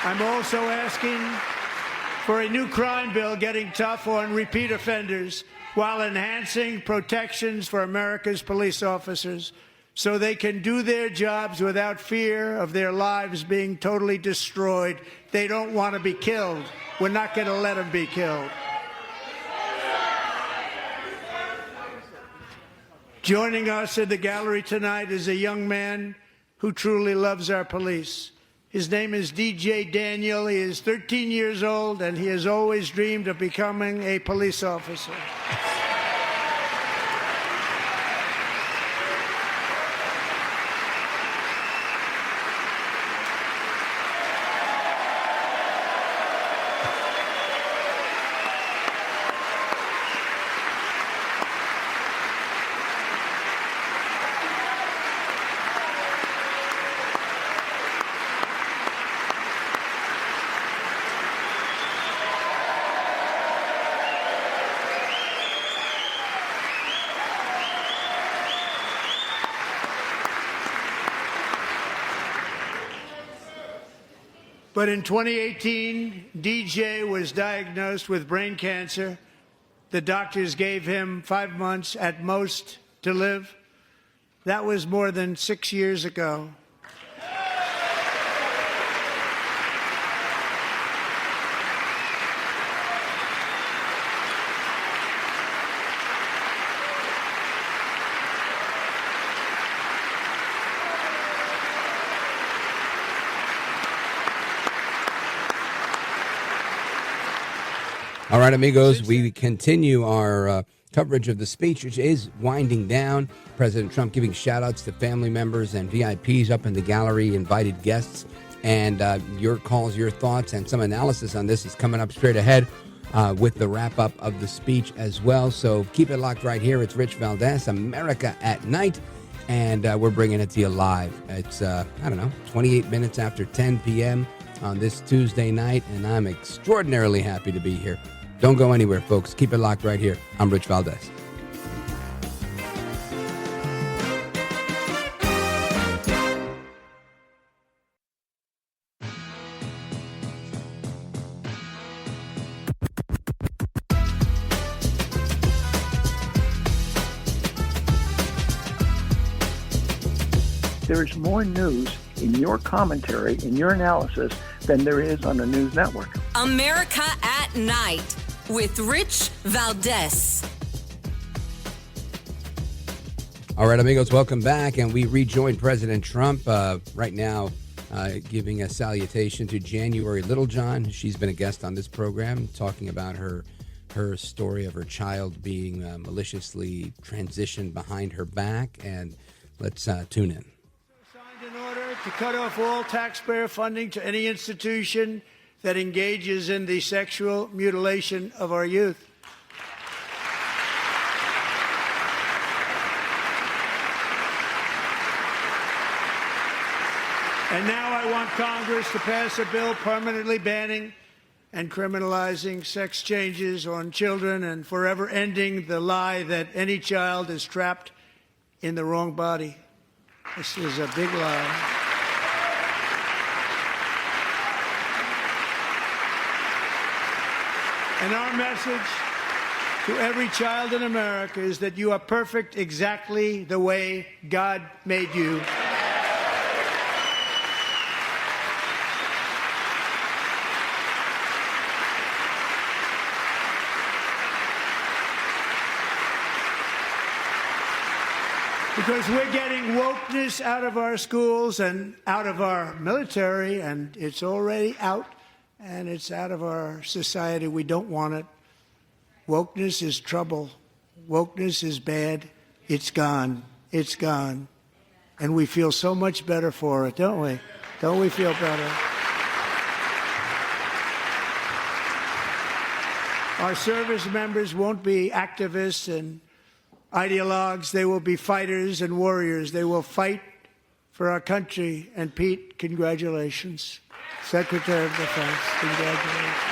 S7: I'm also asking for a new crime bill getting tough on repeat offenders while enhancing protections for America's police officers so they can do their jobs without fear of their lives being totally destroyed. They don't want to be killed. We're not going to let them be killed. Joining us in the gallery tonight is a young man who truly loves our police. His name is DJ Daniel. He is 13 years old, and he has always dreamed of becoming a police officer. But in 2018, DJ was diagnosed with brain cancer. The doctors gave him 5 months at most to live. That was more than 6 years ago.
S2: All right, amigos, we continue our coverage of the speech, which is winding down. President Trump giving shout-outs to family members and VIPs up in the gallery, invited guests, and your calls, your thoughts, and some analysis on this is coming up straight ahead with the wrap-up of the speech as well. So keep it locked right here. It's Rich Valdez, America at Night, and we're bringing it to you live. It's, 28 minutes after 10 p.m. on this Tuesday night, and I'm extraordinarily happy to be here. Don't go anywhere, folks. Keep it locked right here. I'm Rich Valdez.
S11: There is more news in your commentary, in your analysis, than there is on the news network.
S1: America at Night with Rich Valdez.
S2: All right, amigos, welcome back. And we rejoin President Trump right now, giving a salutation to January Littlejohn. She's been a guest on this program, talking about her story of her child being maliciously transitioned behind her back. And let's tune in.
S7: Signed an order to cut off all taxpayer funding to any institution that engages in the sexual mutilation of our youth. And now I want Congress to pass a bill permanently banning and criminalizing sex changes on children and forever ending the lie that any child is trapped in the wrong body. This is a big lie. And our message to every child in America is that you are perfect exactly the way God made you. Because we're getting wokeness out of our schools and out of our military, and it's already out. And it's out of our society. We don't want it. Wokeness is trouble. Wokeness is bad. It's gone. It's gone. And we feel so much better for it, don't we? Don't we feel better? Our service members won't be activists and ideologues. They will be fighters and warriors. They will fight for our country. And Pete, congratulations. Secretary of Defense, congratulations.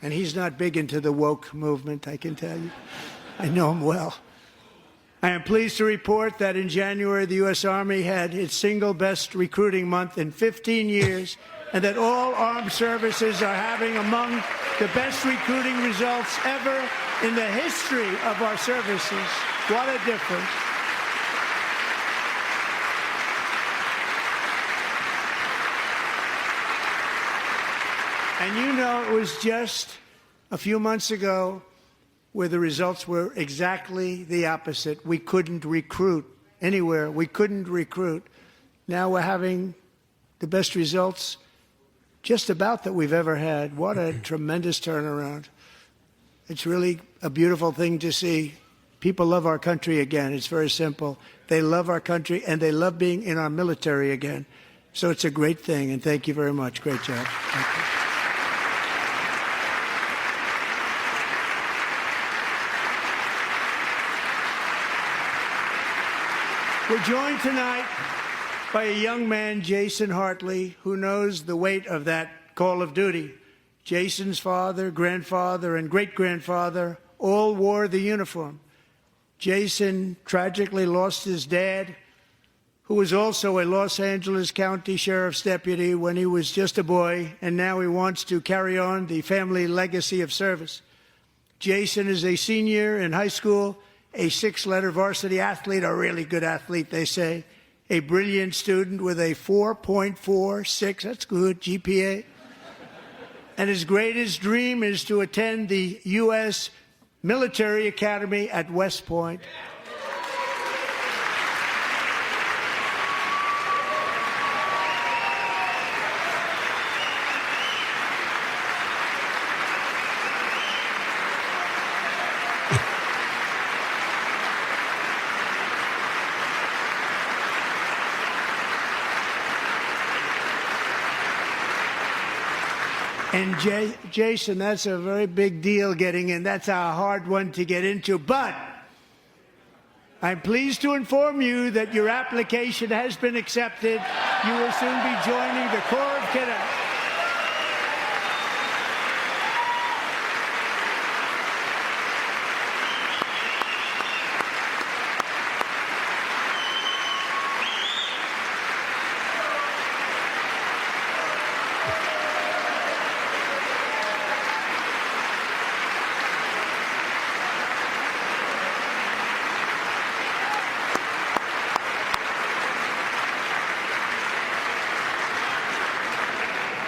S7: And he's not big into the woke movement, I can tell you. I know him well. I am pleased to report that in January, the U.S. Army had its single best recruiting month in 15 years, and that all armed services are having among the best recruiting results ever in the history of our services. What a difference. And you know, it was just a few months ago where the results were exactly the opposite. We couldn't recruit anywhere. We couldn't recruit. Now we're having the best results just about that we've ever had. What a tremendous turnaround. It's really a beautiful thing to see. People love our country again. It's very simple. They love our country, and they love being in our military again. So it's a great thing, and thank you very much. Great job. Thank you. We're joined tonight by a young man, Jason Hartley, who knows the weight of that call of duty. Jason's father, grandfather, and great-grandfather all wore the uniform. Jason tragically lost his dad, who was also a Los Angeles County Sheriff's deputy when he was just a boy, and now he wants to carry on the family legacy of service. Jason is a senior in high school, a 6-letter varsity athlete, a really good athlete, they say, a brilliant student with a 4.46, that's good, GPA. And his greatest dream is to attend the U.S. Military Academy at West Point. And Jason, that's a very big deal getting in. That's a hard one to get into. But I'm pleased to inform you that your application has been accepted. You will soon be joining the Corps of Cadets.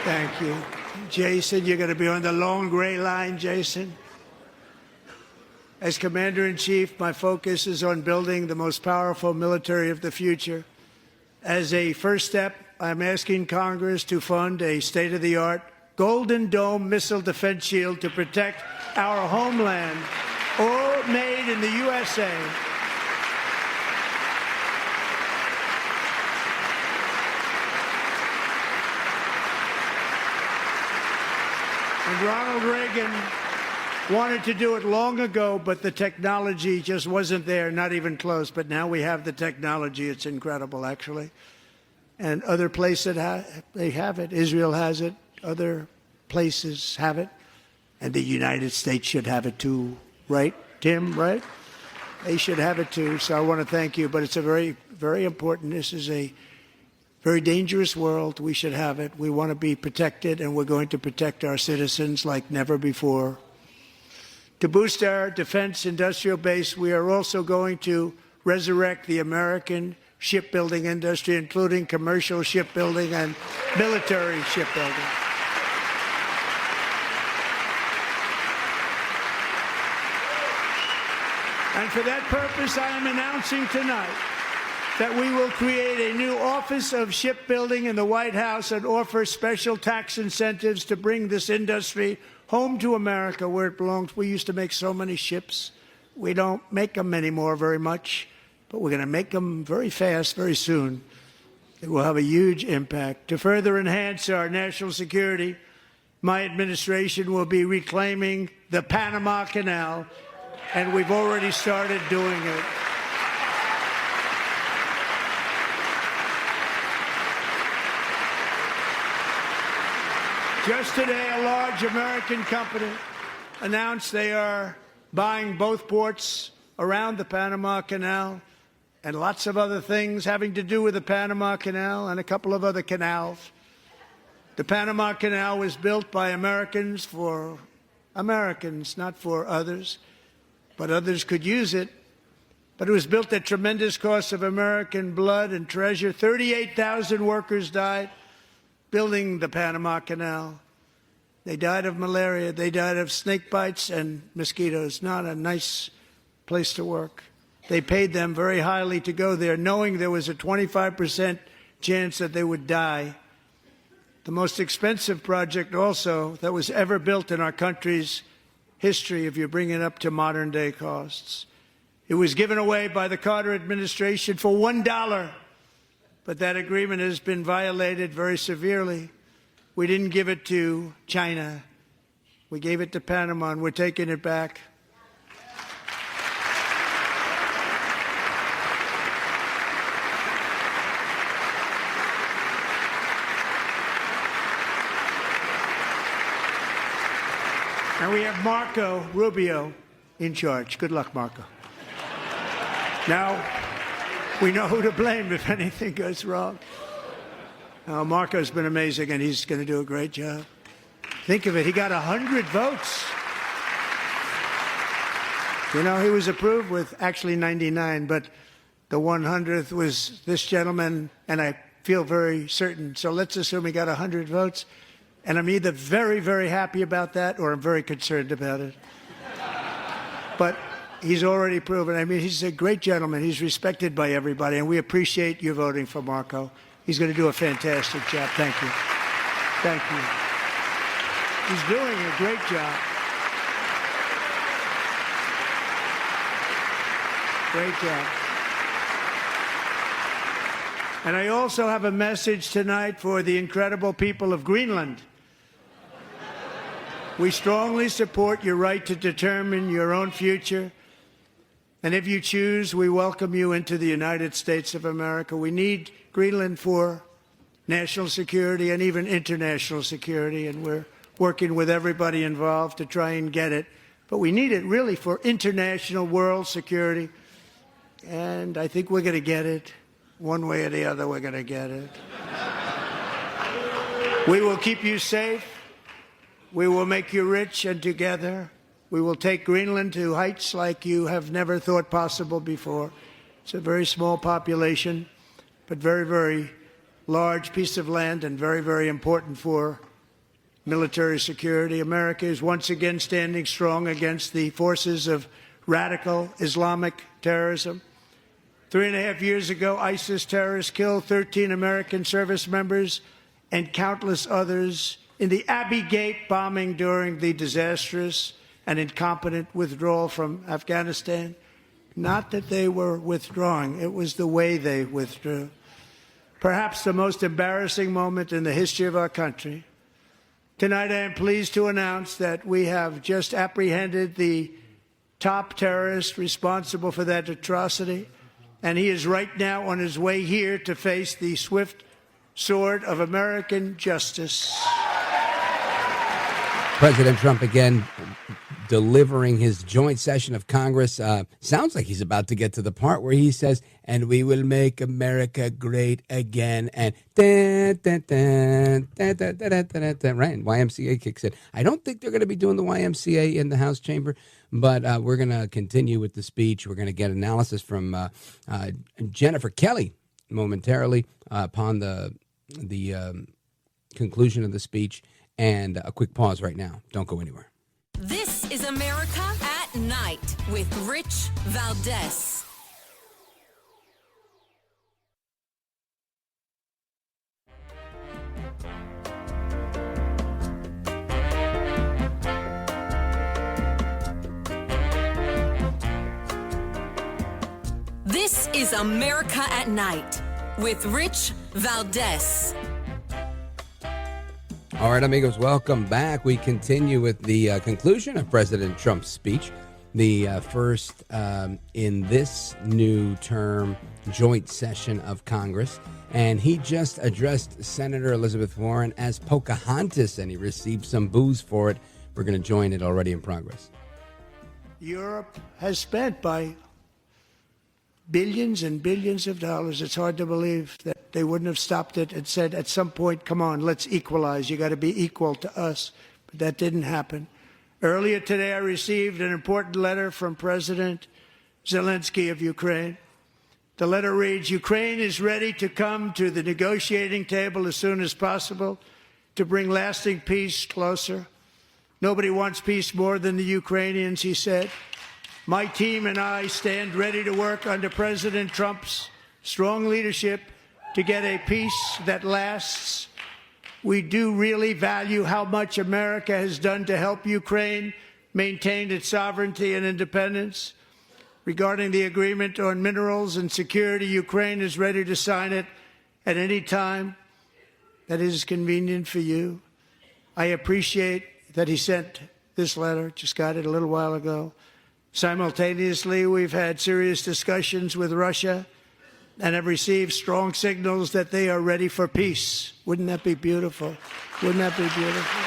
S7: Thank you. Jason, you're going to be on the long gray line, Jason. As Commander-in-Chief, my focus is on building the most powerful military of the future. As a first step, I'm asking Congress to fund a state-of-the-art Golden Dome missile defense shield to protect our homeland, all made in the USA. And Ronald Reagan wanted to do it long ago, but the technology just wasn't there, not even close. But now we have the technology. It's incredible, actually. And other places, they have it. Israel has it. Other places have it. And the United States should have it too, right, Tim, right? They should have it too. So I want to thank you. But it's a very, very important. This is a very dangerous world. We should have it. We want to be protected, and we're going to protect our citizens like never before. To boost our defense industrial base, we are also going to resurrect the American shipbuilding industry, including commercial shipbuilding and military shipbuilding. And for that purpose, I am announcing tonight that we will create a new Office of Shipbuilding in the White House and offer special tax incentives to bring this industry home to America where it belongs. We used to make so many ships. We don't make them anymore very much, but we're going to make them very fast, very soon. It will have a huge impact. To further enhance our national security, my administration will be reclaiming the Panama Canal, and we've already started doing it. Just today, a large American company announced they are buying both ports around the Panama Canal and lots of other things having to do with the Panama Canal and a couple of other canals. The Panama Canal was built by Americans for Americans, not for others, but others could use it. But it was built at tremendous cost of American blood and treasure. 38,000 workers died building the Panama Canal. They died of malaria. They died of snake bites and mosquitoes. Not a nice place to work. They paid them very highly to go there, knowing there was a 25% chance that they would die. The most expensive project also that was ever built in our country's history, if you bring it up to modern day costs. It was given away by the Carter administration for $1. But that agreement has been violated very severely. We didn't give it to China. We gave it to Panama, and we're taking it back. And we have Marco Rubio in charge. Good luck, Marco. Now, we know who to blame if anything goes wrong. Marco's been amazing, and he's going to do a great job. Think of it. He got 100 votes. You know, he was approved with actually 99, but the 100th was this gentleman, and I feel very certain. So let's assume he got 100 votes, and I'm either very, very happy about that or I'm very concerned about it. But he's already proven. I mean, he's a great gentleman. He's respected by everybody, and we appreciate you voting for Marco. He's going to do a fantastic job. Thank you. Thank you. He's doing a great job. Great job. And I also have a message tonight for the incredible people of Greenland. We strongly support your right to determine your own future. And if you choose, we welcome you into the United States of America. We need Greenland for national security and even international security, and we're working with everybody involved to try and get it. But we need it really for international world security, and I think we're going to get it. One way or the other, we're going to get it. We will keep you safe. We will make you rich, and together we will take Greenland to heights like you have never thought possible before. It's a very small population, but very, very large piece of land and very, very important for military security. America is once again standing strong against the forces of radical Islamic terrorism. 3.5 years ago, ISIS terrorists killed 13 American service members and countless others in the Abbey Gate bombing during the disastrous and incompetent withdrawal from Afghanistan. Not that they were withdrawing, it was the way they withdrew. Perhaps the most embarrassing moment in the history of our country. Tonight I am pleased to announce that we have just apprehended the top terrorist responsible for that atrocity, and he is right now on his way here to face the swift sword of American justice.
S2: President Trump again delivering his joint session of Congress. Sounds like he's about to get to the part where he says, and we will make America great again. And right, YMCA kicks in. I don't think they're going to be doing the YMCA in the House chamber, but we're going to continue with the speech. We're going to get analysis from Jennifer Kelly momentarily upon the conclusion of the speech. And a quick pause right now. Don't go anywhere.
S1: This is America at Night with Rich Valdez. is America at Night with Rich Valdez.
S2: All right, amigos, welcome back. We continue with the conclusion of President Trump's speech, the first in this new term joint session of Congress. And he just addressed Senator Elizabeth Warren as Pocahontas, and he received some boos for it. We're going to join it already in progress.
S7: Europe has spent by billions and billions of dollars. It's hard to believe that they wouldn't have stopped it and said at some point, come on, let's equalize. You got to be equal to us. But that didn't happen. Earlier today, I received an important letter from President Zelensky of Ukraine. The letter reads, Ukraine is ready to come to the negotiating table as soon as possible to bring lasting peace closer. Nobody wants peace more than the Ukrainians, he said. My team and I stand ready to work under President Trump's strong leadership to get a peace that lasts. We do really value how much America has done to help Ukraine maintain its sovereignty and independence. Regarding the agreement on minerals and security, Ukraine is ready to sign it at any time that is convenient for you. I appreciate that he sent this letter, just got it a little while ago. Simultaneously, we've had serious discussions with Russia and have received strong signals that they are ready for peace. Wouldn't that be beautiful? Wouldn't that be beautiful?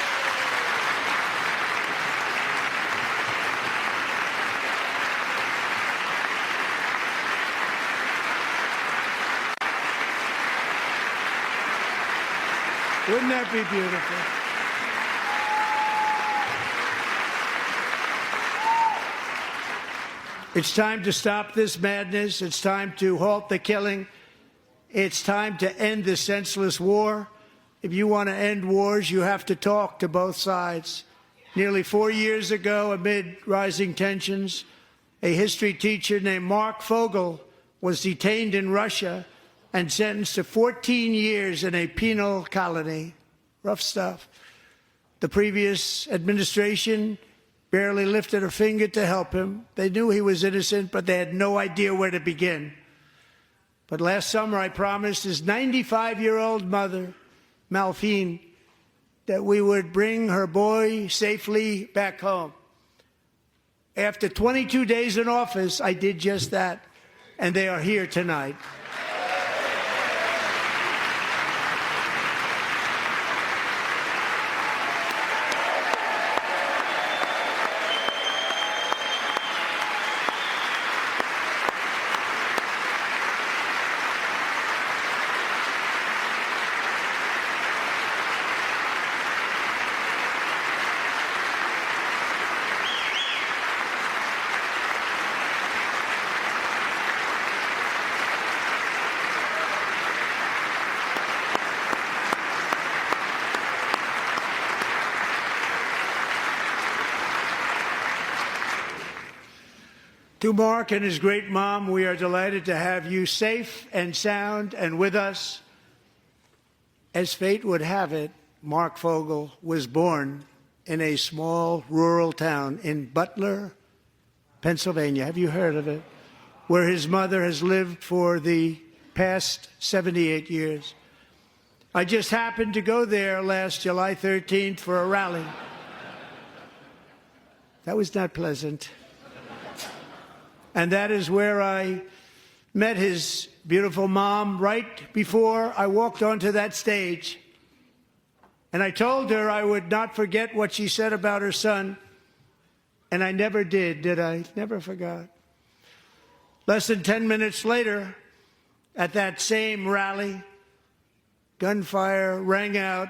S7: Wouldn't that be beautiful? It's time to stop this madness. It's time to halt the killing. It's time to end this senseless war. If you want to end wars, you have to talk to both sides. Nearly 4 years ago, amid rising tensions, a history teacher named Mark Fogel was detained in Russia and sentenced to 14 years in a penal colony. Rough stuff. The previous administration barely lifted a finger to help him. They knew he was innocent, but they had no idea where to begin. But last summer, I promised his 95-year-old mother, Malphine, that we would bring her boy safely back home. After 22 days in office, I did just that, and they are here tonight. To Mark and his great mom, we are delighted to have you safe and sound and with us. As fate would have it, Mark Fogel was born in a small rural town in Butler, Pennsylvania. Have you heard of it? Where his mother has lived for the past 78 years. I just happened to go there last July 13th for a rally. That was not pleasant. And that is where I met his beautiful mom right before I walked onto that stage. And I told her I would not forget what she said about her son. And I never did I? Never forgot. Less than 10 minutes later, at that same rally, gunfire rang out,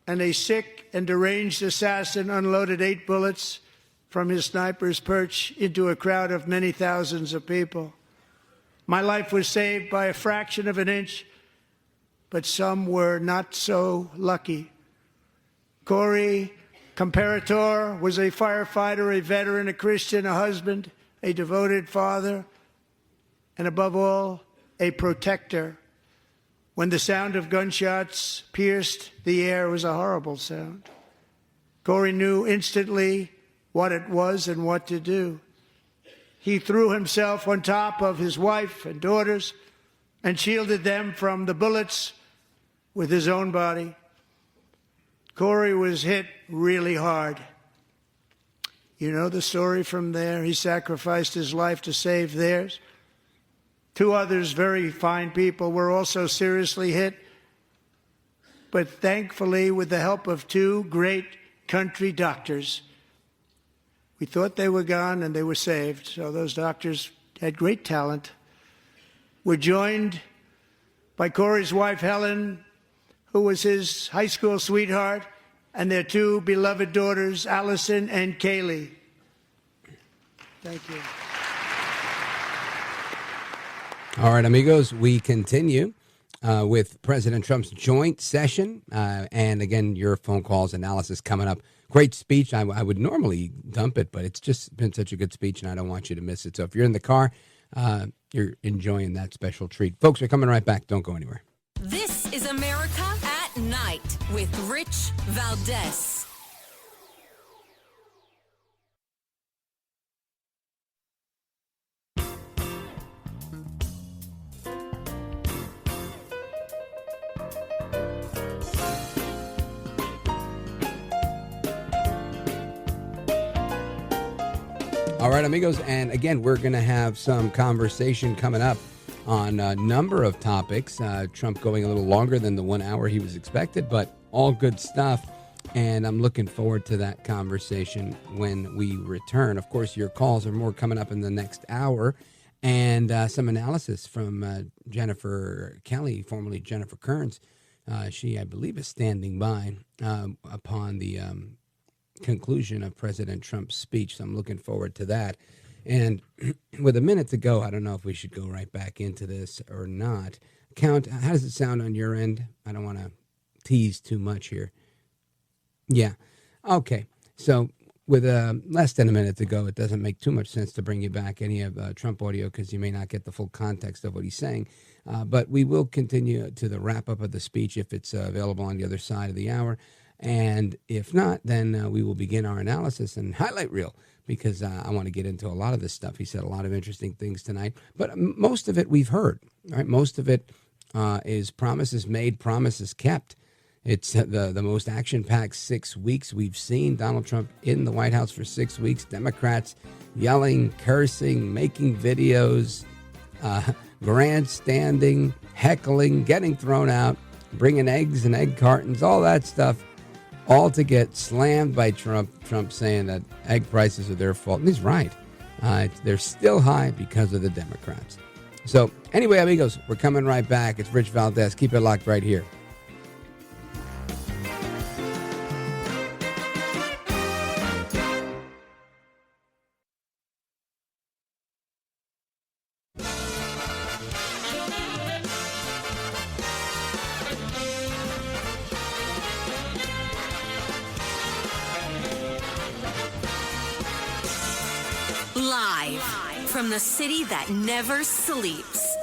S7: and a sick and deranged assassin unloaded 8 bullets from his sniper's perch into a crowd of many thousands of people. My life was saved by a fraction of an inch, but some were not so lucky. Corey Comparator was a firefighter, a veteran, a Christian, a husband, a devoted father, and above all, a protector. When the sound of gunshots pierced the air, it was a horrible sound. Corey knew instantly what it was and what to do. he threw himself on top of his wife and daughters and shielded them from the bullets with his own body. Corey was hit really hard. You know the story from there. He sacrificed his life to save theirs. 2 others, very fine people, were also seriously hit. But thankfully, with the help of 2 great country doctors, we thought they were gone and they were saved. So those doctors had great talent. We're joined by Corey's wife, Helen, who was his high school sweetheart, and their 2 beloved daughters, Allison and Kaylee. Thank you.
S2: All right, amigos, we continue with President Trump's joint session. And again, your phone calls, analysis coming up. Great speech. I would normally dump it, but it's just been such a good speech, and I don't want you to miss it. So if you're in the car, you're enjoying that special treat. Folks, we're coming right back. Don't go anywhere.
S1: This is America at Night with Rich Valdez.
S2: All right, amigos, and again, we're going to have some conversation coming up on a number of topics. Trump going a little longer than the 1 hour he was expected, but all good stuff. And I'm looking forward to that conversation when we return. Of course, your calls are more coming up in the next hour. And some analysis from Jennifer Kelly, formerly Jennifer Kearns. She, I believe, is standing by upon the conclusion of President Trump's speech. So I'm looking forward to that. And with a minute to go, I don't know if we should go right back into this or not. Count, how does it sound on your end? I don't want to tease too much here. Yeah. Okay. So with less than a minute to go, it doesn't make too much sense to bring you back any of Trump audio because you may not get the full context of what he's saying. But we will continue to the wrap-up of the speech if it's available on the other side of the hour. And if not, then we will begin our analysis and highlight reel because I want to get into a lot of this stuff. He said a lot of interesting things tonight, but most of it we've heard, right? Most of it is promises made, promises kept. It's the most action-packed 6 weeks we've seen. Donald Trump in the White House for 6 weeks. Democrats yelling, cursing, making videos, grandstanding, heckling, getting thrown out, bringing eggs and egg cartons, all that stuff. All to get slammed by Trump saying that egg prices are their fault. And he's right. They're still high because of the Democrats. So anyway, amigos, we're coming right back. It's Rich Valdez. Keep it locked right here.
S1: Live from the city that never sleeps.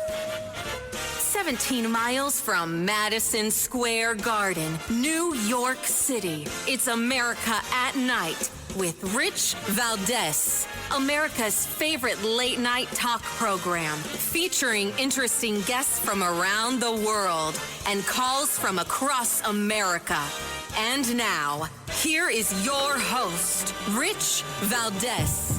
S1: 17 miles from Madison Square Garden, New York City. It's America at Night with Rich Valdez. America's favorite late-night talk program featuring interesting guests from around the world and calls from across America. And now, here is your host, Rich Valdez.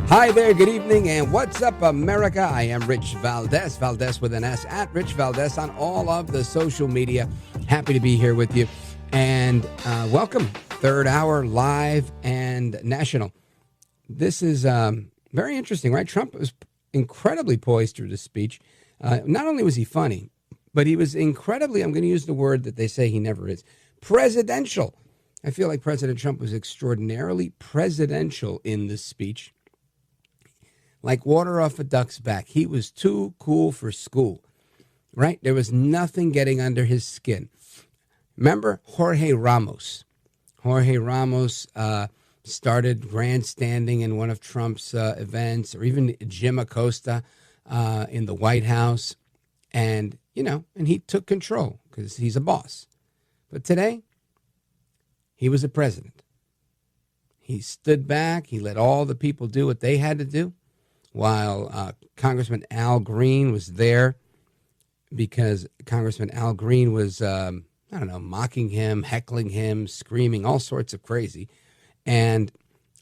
S2: Hi there, good evening, and what's up, America? I am Rich Valdez, Valdez with an S, at Rich Valdez on all of the social media. Happy to be here with you, and welcome, third hour, live and national. This is very interesting, right? Trump was incredibly poised through this speech. Not only was he funny, but he was incredibly, I'm going to use the word that they say he never is, presidential. I feel like President Trump was extraordinarily presidential in this speech. like water off a duck's back. He was too cool for school, right? There was nothing getting under his skin. Remember Jorge Ramos? Jorge Ramos started grandstanding in one of Trump's events, or even Jim Acosta in the White House. And, and he took control because he's a boss. But today, he was a president. He stood back. He let all the people do what they had to do, while Congressman Al Green was there because Congressman Al Green was, mocking him, heckling him, screaming, all sorts of crazy. And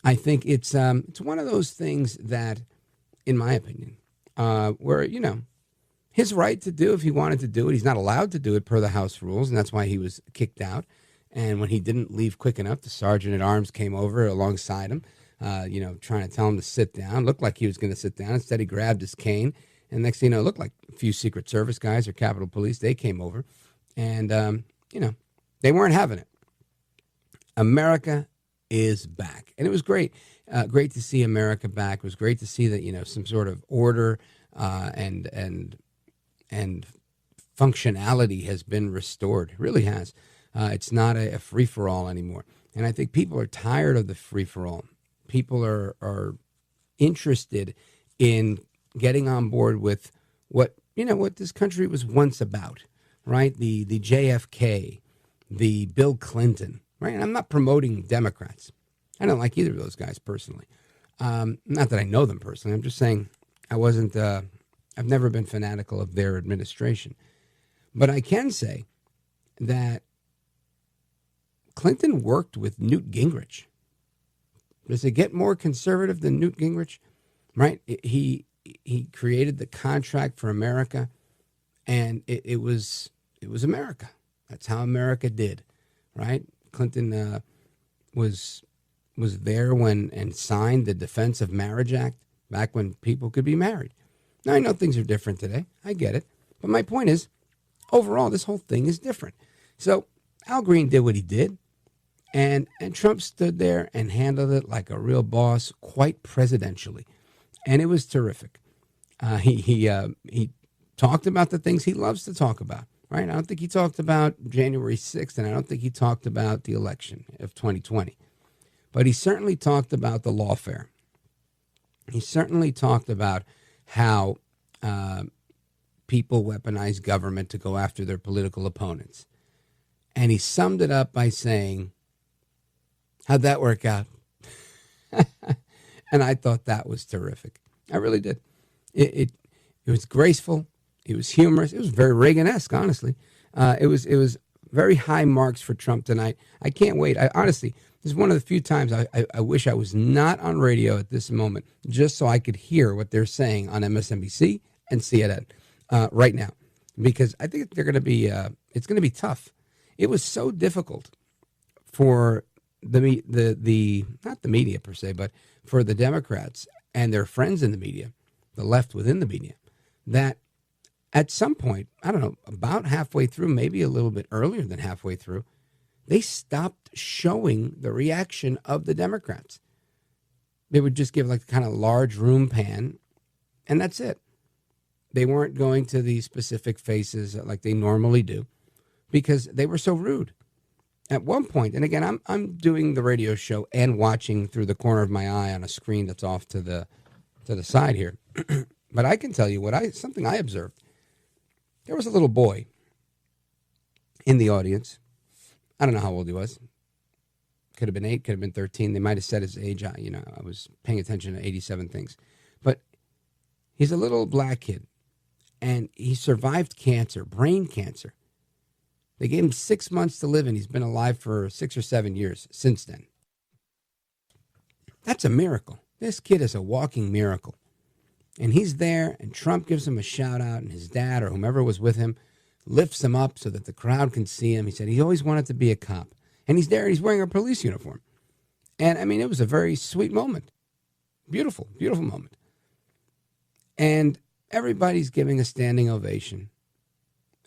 S2: I think it's one of those things that, in my opinion, where, his right to do if he wanted to do it. He's not allowed to do it per the House rules, and that's why he was kicked out. And when he didn't leave quick enough, the sergeant at arms came over alongside him, trying to tell him to sit down. Looked like he was going to sit down. Instead, he grabbed his cane. And next thing you know, it looked like a few Secret Service guys or Capitol Police. They came over. And, they weren't having it. America is back. And it was great. Great to see America back. It was great to see that, some sort of order and functionality has been restored. It really has. It's not a free-for-all anymore. And I think people are tired of the free-for-all. People are interested in getting on board with what this country was once about, right? The JFK, the Bill Clinton, right? And I'm not promoting Democrats. I don't like either of those guys personally. Not that I know them personally. I'm just saying I've never been fanatical of their administration. But I can say that Clinton worked with Newt Gingrich. Does it get more conservative than Newt Gingrich? Right? He created the Contract for America, and it was America. That's how America did, right? Clinton was there and signed the Defense of Marriage Act back when people could be married. Now, I know things are different today. I get it. But my point is, overall, this whole thing is different. So Al Green did what he did, and Trump stood there and handled it like a real boss, quite presidentially. And it was terrific. He talked about the things he loves to talk about, right? I don't think he talked about January 6th, and I don't think he talked about the election of 2020. But he certainly talked about the lawfare. He certainly talked about how people weaponize government to go after their political opponents. And he summed it up by saying, how'd that work out? And I thought that was terrific. I really did. It was graceful. It was humorous. It was very Reagan-esque, honestly. It was very high marks for Trump tonight. I can't wait. Honestly, this is one of the few times I wish I was not on radio at this moment, just so I could hear what they're saying on MSNBC and CNN right now, because I think they're going to be. It's going to be tough. It was so difficult for the not the media per se, but for the Democrats and their friends in the media, the left within the media, that at some point, I don't know, about halfway through, maybe a little bit earlier than halfway through, they stopped showing the reaction of the Democrats. They would just give like kind of large room pan, and that's it. They weren't going to the specific faces like they normally do because they were so rude. At one point, and again, I'm doing the radio show and watching through the corner of my eye on a screen that's off to the side here. But I can tell you something I observed. There was a little boy in the audience. I don't know how old he was. Could have been 8, could have been 13. They might have said his age. I was paying attention to 87 things. But he's a little black kid, and he survived cancer, brain cancer. They gave him 6 months to live, and he's been alive for 6 or 7 years since then. That's a miracle. This kid is a walking miracle. And he's there, and Trump gives him a shout out, and his dad or whomever was with him lifts him up so that the crowd can see him. He said he always wanted to be a cop. And he's there, and he's wearing a police uniform. And, I mean, it was a very sweet moment. Beautiful, beautiful moment. And everybody's giving a standing ovation,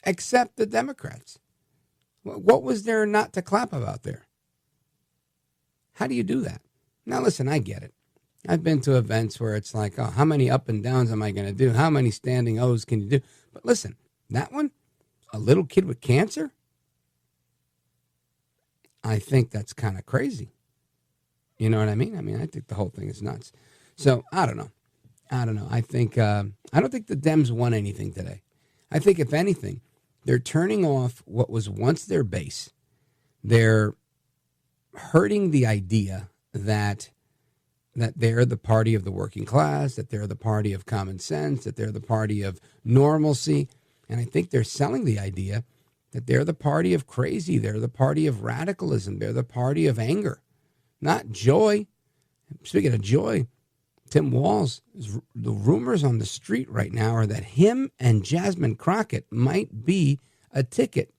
S2: except the Democrats. What was there not to clap about there? How do you do that? Now, listen, I get it. I've been to events where it's like, oh, how many up and downs am I going to do? How many standing O's can you do? But listen, that one, a little kid with cancer, I think that's kind of crazy. You know what I mean? I think the whole thing is nuts. So I don't know. I think I don't think the Dems won anything today. I think if anything, they're turning off what was once their base. They're hurting the idea that they're the party of the working class, that they're the party of common sense, that they're the party of normalcy. And I think they're selling the idea that they're the party of crazy. They're the party of radicalism. They're the party of anger, not joy. Speaking of joy, Tim Walz, the rumors on the street right now are that him and Jasmine Crockett might be a ticket.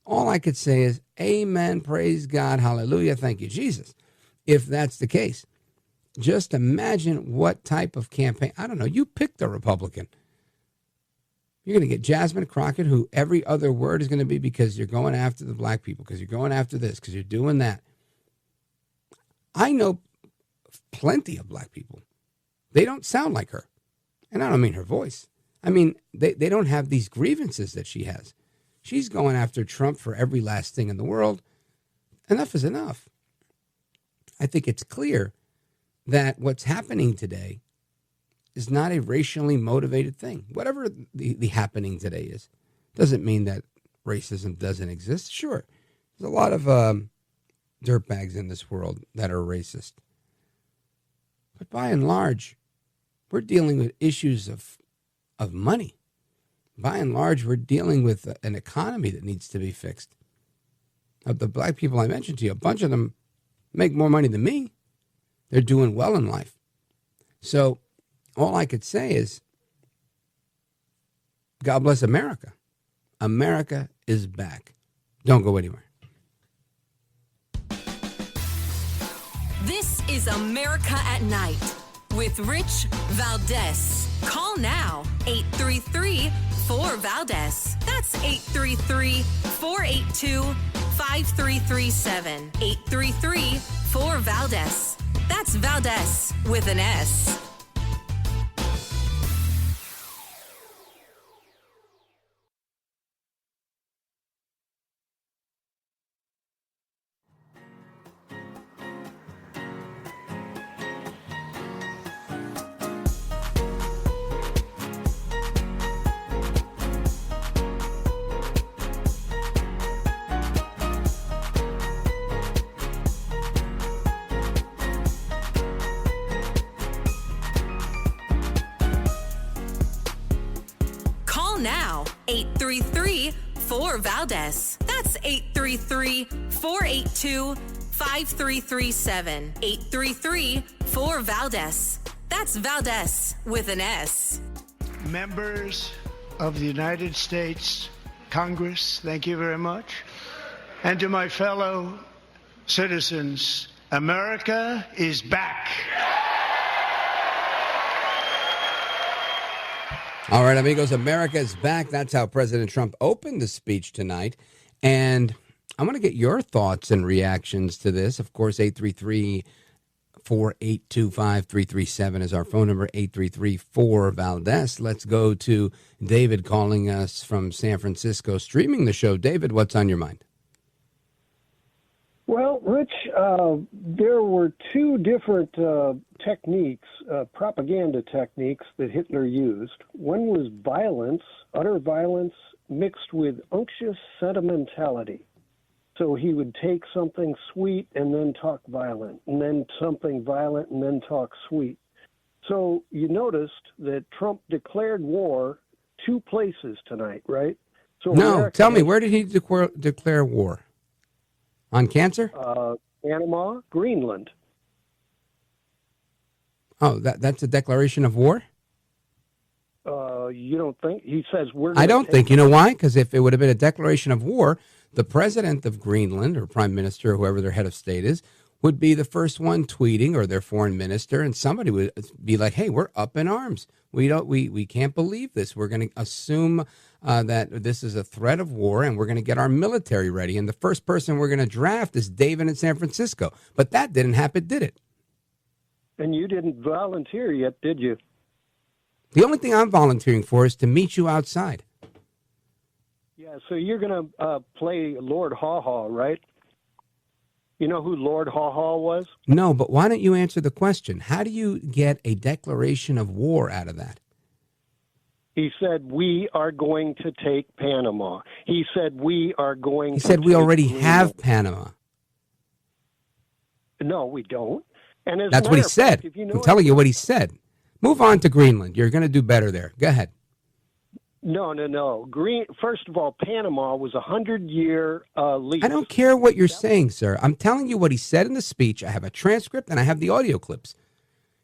S2: All I could say is, amen, praise God, hallelujah, thank you, Jesus, if that's the case. Just imagine what type of campaign. I don't know, you pick the Republican. You're going to get Jasmine Crockett, who every other word is going to be because you're going after the black people, because you're going after this, because you're doing that. I know plenty of black people. They don't sound like her. And I don't mean her voice. I mean, they don't have these grievances that she has. She's going after Trump for every last thing in the world. Enough is enough. I think it's clear that what's happening today is not a racially motivated thing. Whatever the happening today is, doesn't mean that racism doesn't exist. Sure, there's a lot of dirtbags in this world that are racist. But by and large, we're dealing with issues of money. By and large, we're dealing with an economy that needs to be fixed. Of the black people I mentioned to you, a bunch of them make more money than me. They're doing well in life. So all I could say is, God bless America. America is back. Don't go anywhere.
S1: This is America at Night with Rich Valdez. Call now, 833-4VALDEZ. That's 833-482-5337. 833-4VALDEZ. That's Valdez with an S. Now, 833-4VALDEZ. That's 833-482-5337. 833-4VALDEZ. That's Valdez with an S.
S7: Members of the United States Congress, thank you very much. And to my fellow citizens, America is back.
S2: All right, amigos, America is back. That's how President Trump opened the speech tonight. And I want to get your thoughts and reactions to this. Of course, 833-482-5337 is our phone number, 833-4-VALDEZ. Let's go to David calling us from San Francisco, streaming the show. David, what's on your mind?
S12: Well, Rich, there were two different techniques, propaganda techniques that Hitler used. One was violence, utter violence, mixed with unctuous sentimentality. So he would take something sweet and then talk violent, and then something violent and then talk sweet. So you noticed that Trump declared war two places tonight, right? So
S2: no, tell me, where did he declare war? On cancer?
S12: Panama, Greenland.
S2: Oh, that's a declaration of war?
S12: You don't think? He says we're.
S2: I don't think. You know why? Because if it would have been a declaration of war, the president of Greenland or prime minister or whoever their head of state is would be the first one tweeting, or their foreign minister, and somebody would be like, "Hey, we're up in arms. We can't believe this. We're going to assume that this is a threat of war, and we're going to get our military ready. And the first person we're going to draft is David in San Francisco." But that didn't happen, did it?
S12: And you didn't volunteer yet, did you?
S2: The only thing I'm volunteering for is to meet you outside.
S12: Yeah, so you're going to play Lord Haw Haw, right? You know who Lord Haw Haw was?
S2: No, but why don't you answer the question? How do you get a declaration of war out of that?
S12: He said, we are going to take Panama. He said, we are going
S2: He
S12: to
S2: said we
S12: take
S2: already
S12: Greenland.
S2: have Panama.
S12: No, we don't. And as a
S2: That's what he
S12: matter of fact,
S2: said.
S12: if you know
S2: I'm telling you what he said. Move on to Greenland. You're going to do better there. Go ahead.
S12: No. First of all, Panama was a 100-year lease.
S2: I don't care what you're saying, sir. I'm telling you what he said in the speech. I have a transcript and I have the audio clips.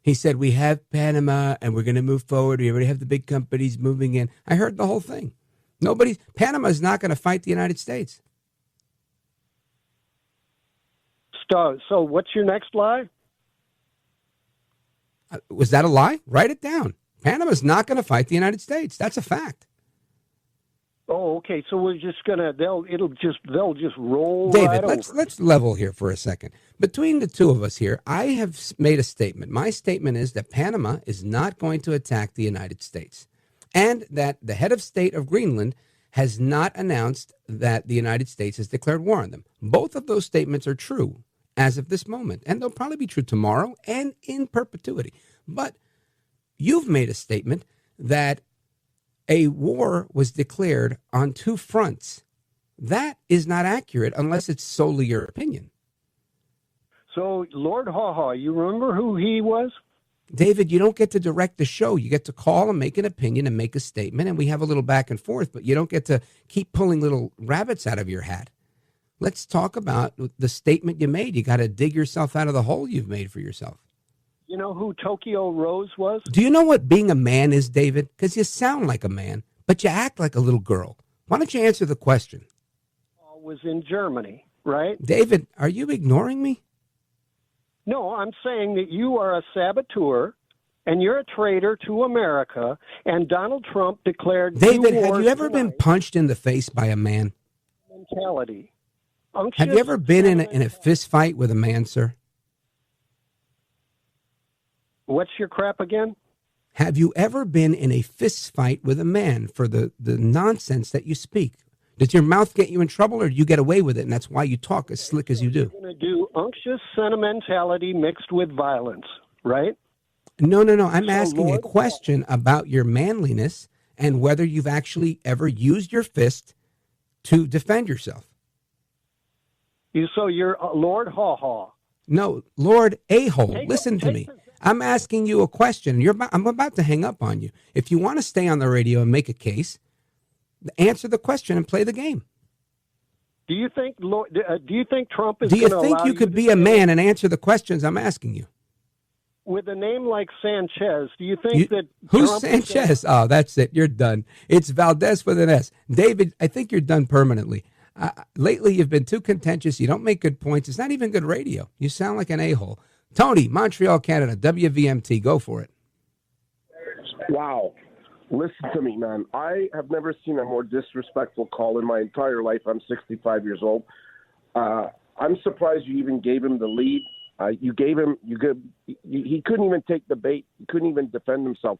S2: He said, we have Panama and we're going to move forward. We already have the big companies moving in. I heard the whole thing. Panama is not going to fight the United States.
S12: So what's your next lie?
S2: Was that a lie? Write it down. Panama's not going to fight the United States. That's a fact.
S12: Oh, okay. So we're just gonna they'll just roll.
S2: David,
S12: right
S2: let's level here for a second. Between the two of us here, I have made a statement. My statement is that Panama is not going to attack the United States, and that the head of state of Greenland has not announced that the United States has declared war on them. Both of those statements are true as of this moment, and they'll probably be true tomorrow and in perpetuity. But you've made a statement that a war was declared on two fronts. That is not accurate unless it's solely your opinion.
S12: So Lord Haw Haw, you remember who he was?
S2: David, you don't get to direct the show. You get to call and make an opinion and make a statement, and we have a little back and forth, but you don't get to keep pulling little rabbits out of your hat. Let's talk about the statement you made. You got to dig yourself out of the hole you've made for yourself.
S12: You know who Tokyo Rose was?
S2: Do you know what being a man is, David? Because you sound like a man, but you act like a little girl. Why don't you answer the question?
S12: Was in Germany, right?
S2: David, are you ignoring me?
S12: No, I'm saying that you are a saboteur and you're a traitor to America, and Donald Trump declared
S2: David,
S12: new
S2: have
S12: wars
S2: you ever been
S12: tonight.
S2: punched in the face by a man?
S12: Mentality.
S2: Have you ever been in a fist fight with a man, sir?
S12: What's your crap again?
S2: Have you ever been in a fist fight with a man for the nonsense that you speak? Does your mouth get you in trouble, or do you get away with it, and that's why you talk as slick as you do?
S12: You're going to do unctuous sentimentality mixed with violence, right?
S2: No. I'm asking a question about your manliness and whether you've actually ever used your fist to defend yourself.
S12: So you're Lord Haw Haw.
S2: No, Lord A-hole. Listen to me. I'm asking you a question. I'm about to hang up on you. If you want to stay on the radio and make a case, answer the question and play the game.
S12: Do you think Trump is?
S2: Do you think you could be a man and answer the questions I'm asking you?
S12: With a name like Sanchez, do you think that
S2: who's
S12: Trump
S2: Sanchez? Oh, that's it. You're done. It's Valdez with an S. David, I think you're done permanently. Lately, you've been too contentious. You don't make good points. It's not even good radio. You sound like an a-hole. Tony, Montreal, Canada, WVMT. Go for it.
S13: Wow. Listen to me, man. I have never seen a more disrespectful call in my entire life. I'm 65 years old. I'm surprised you even gave him the lead. He couldn't even take the bait. He couldn't even defend himself.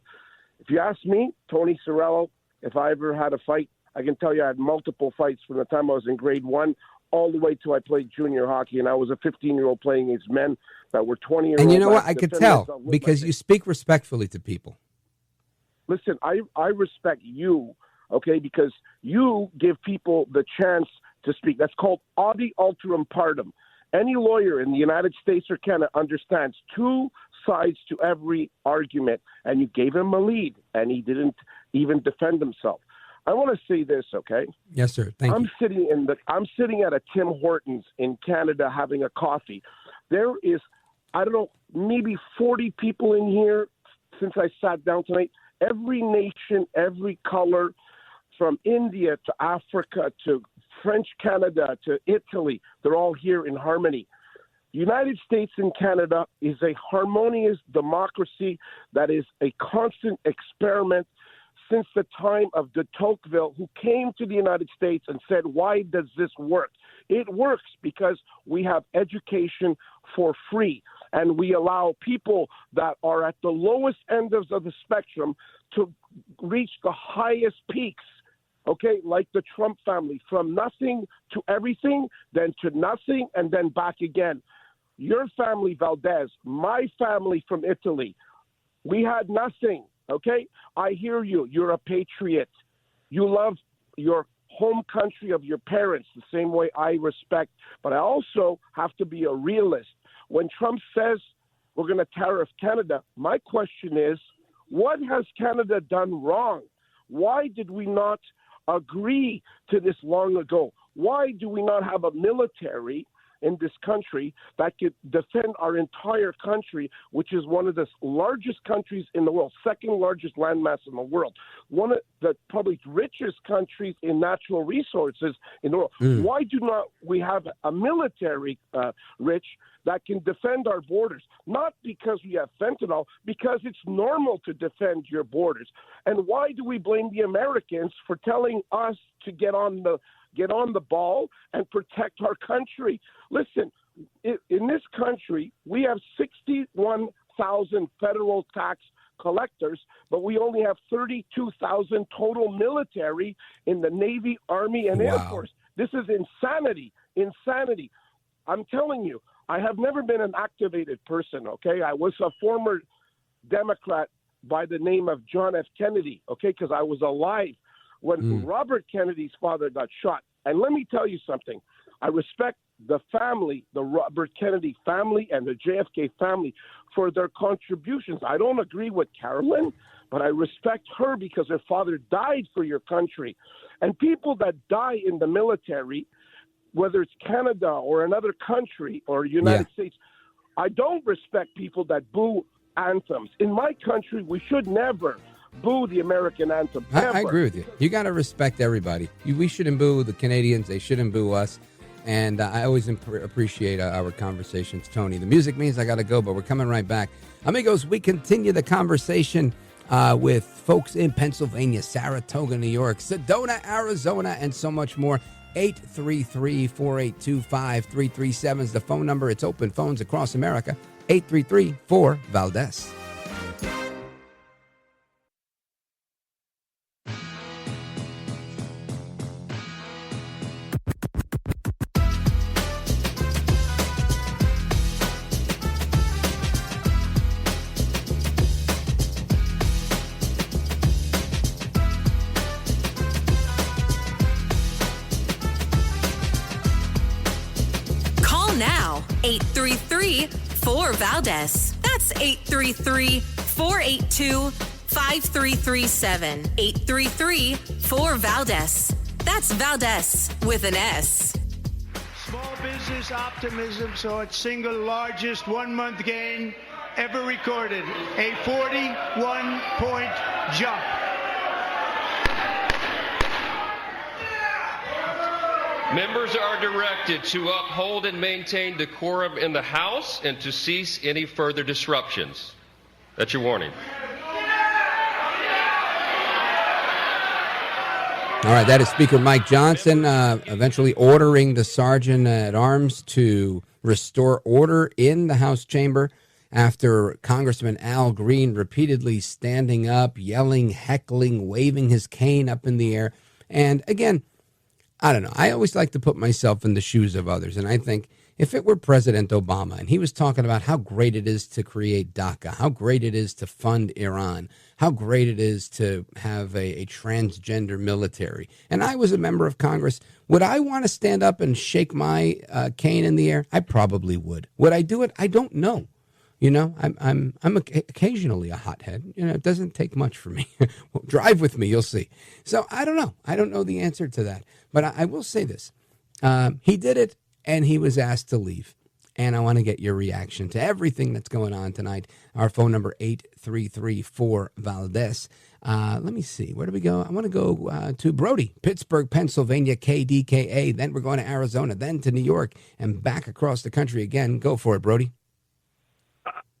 S13: If you ask me, Tony Cirello, if I ever had a fight, I can tell you I had multiple fights from the time I was in grade 1 all the way till I played junior hockey, and I was a 15-year-old playing against men that were 20-year-olds.
S2: And you know what? I could tell because you speak respectfully to people.
S13: Listen, I respect you, okay, because you give people the chance to speak. That's called audi alterum partem. Any lawyer in the United States or Canada understands two sides to every argument, and you gave him a lead, and he didn't even defend himself. I want to say this, okay?
S2: Yes, sir. Thank you.
S13: I'm sitting at a Tim Hortons in Canada having a coffee. There is, I don't know, maybe 40 people in here since I sat down tonight. Every nation, every color, from India to Africa to French Canada to Italy, they're all here in harmony. The United States and Canada is a harmonious democracy that is a constant experiment since the time of de Tocqueville, who came to the United States and said, why does this work? It works because we have education for free. and we allow people that are at the lowest end of the spectrum to reach the highest peaks. Okay, like the Trump family, from nothing to everything, then to nothing, and then back again. Your family, Valdez, my family from Italy, we had nothing. Okay, I hear you. You're a patriot. You love your home country of your parents the same way I respect. But I also have to be a realist. When Trump says we're going to tariff Canada, my question is, what has Canada done wrong? Why did we not agree to this long ago? Why do we not have a military in this country that could defend our entire country, which is one of the largest countries in the world, second largest landmass in the world, one of the probably richest countries in natural resources in the world? Why do not we have a military, Rich, that can defend our borders? Not because we have fentanyl, because it's normal to defend your borders. And why do we blame the Americans for telling us to get on the ball and protect our country? Listen, in this country, we have 61,000 federal tax collectors, but we only have 32,000 total military in the Navy, Army, and Air Force. This is insanity. Insanity. I'm telling you, I have never been an activated person, okay? I was a former Democrat by the name of John F. Kennedy, okay, because I was alive when Robert Kennedy's father got shot. And let me tell you something. I respect the family, the Robert Kennedy family and the JFK family for their contributions. I don't agree with Carolyn, but I respect her because her father died for your country. And people that die in the military, whether it's Canada or another country or United States, I don't respect people that boo anthems. In my country, we should never boo the American anthem.
S2: I agree with you. You got to respect everybody. We shouldn't boo the Canadians. They shouldn't boo us. And I always appreciate our conversations, Tony. The music means I got to go, but we're coming right back. Amigos, we continue the conversation with folks in Pennsylvania, Saratoga, New York, Sedona, Arizona, and so much more. 833-482-5337 is the phone number. It's open phones across America. 833-4-VALDEZ.
S1: Call now, 833-4-VALDEZ. That's 833-482-5337. 833-4-VALDEZ. That's Valdez with an S.
S7: Small business optimism saw its single largest one-month gain ever recorded, a 41-point jump.
S8: Members are directed to uphold and maintain decorum in the House and to cease any further disruptions. That's your warning.
S2: All right, that is Speaker Mike Johnson eventually ordering the Sergeant at Arms to restore order in the House chamber after Congressman Al Green repeatedly standing up, yelling, heckling, waving his cane up in the air. And again, I don't know. I always like to put myself in the shoes of others. And I think if it were President Obama and he was talking about how great it is to create DACA, how great it is to fund Iran, how great it is to have a transgender military, and I was a member of Congress, would I want to stand up and shake my cane in the air? I probably would. Would I do it? I don't know. You know, I'm occasionally a hothead. You know, it doesn't take much for me. Well, drive with me, you'll see. So I don't know. I don't know the answer to that. But I will say this. He did it, and he was asked to leave. And I want to get your reaction to everything that's going on tonight. Our phone number, 833-4-VALDEZ. Let me see. Where do we go? I want to go to Brody, Pittsburgh, Pennsylvania, KDKA. Then we're going to Arizona, then to New York, and back across the country again. Go for it, Brody.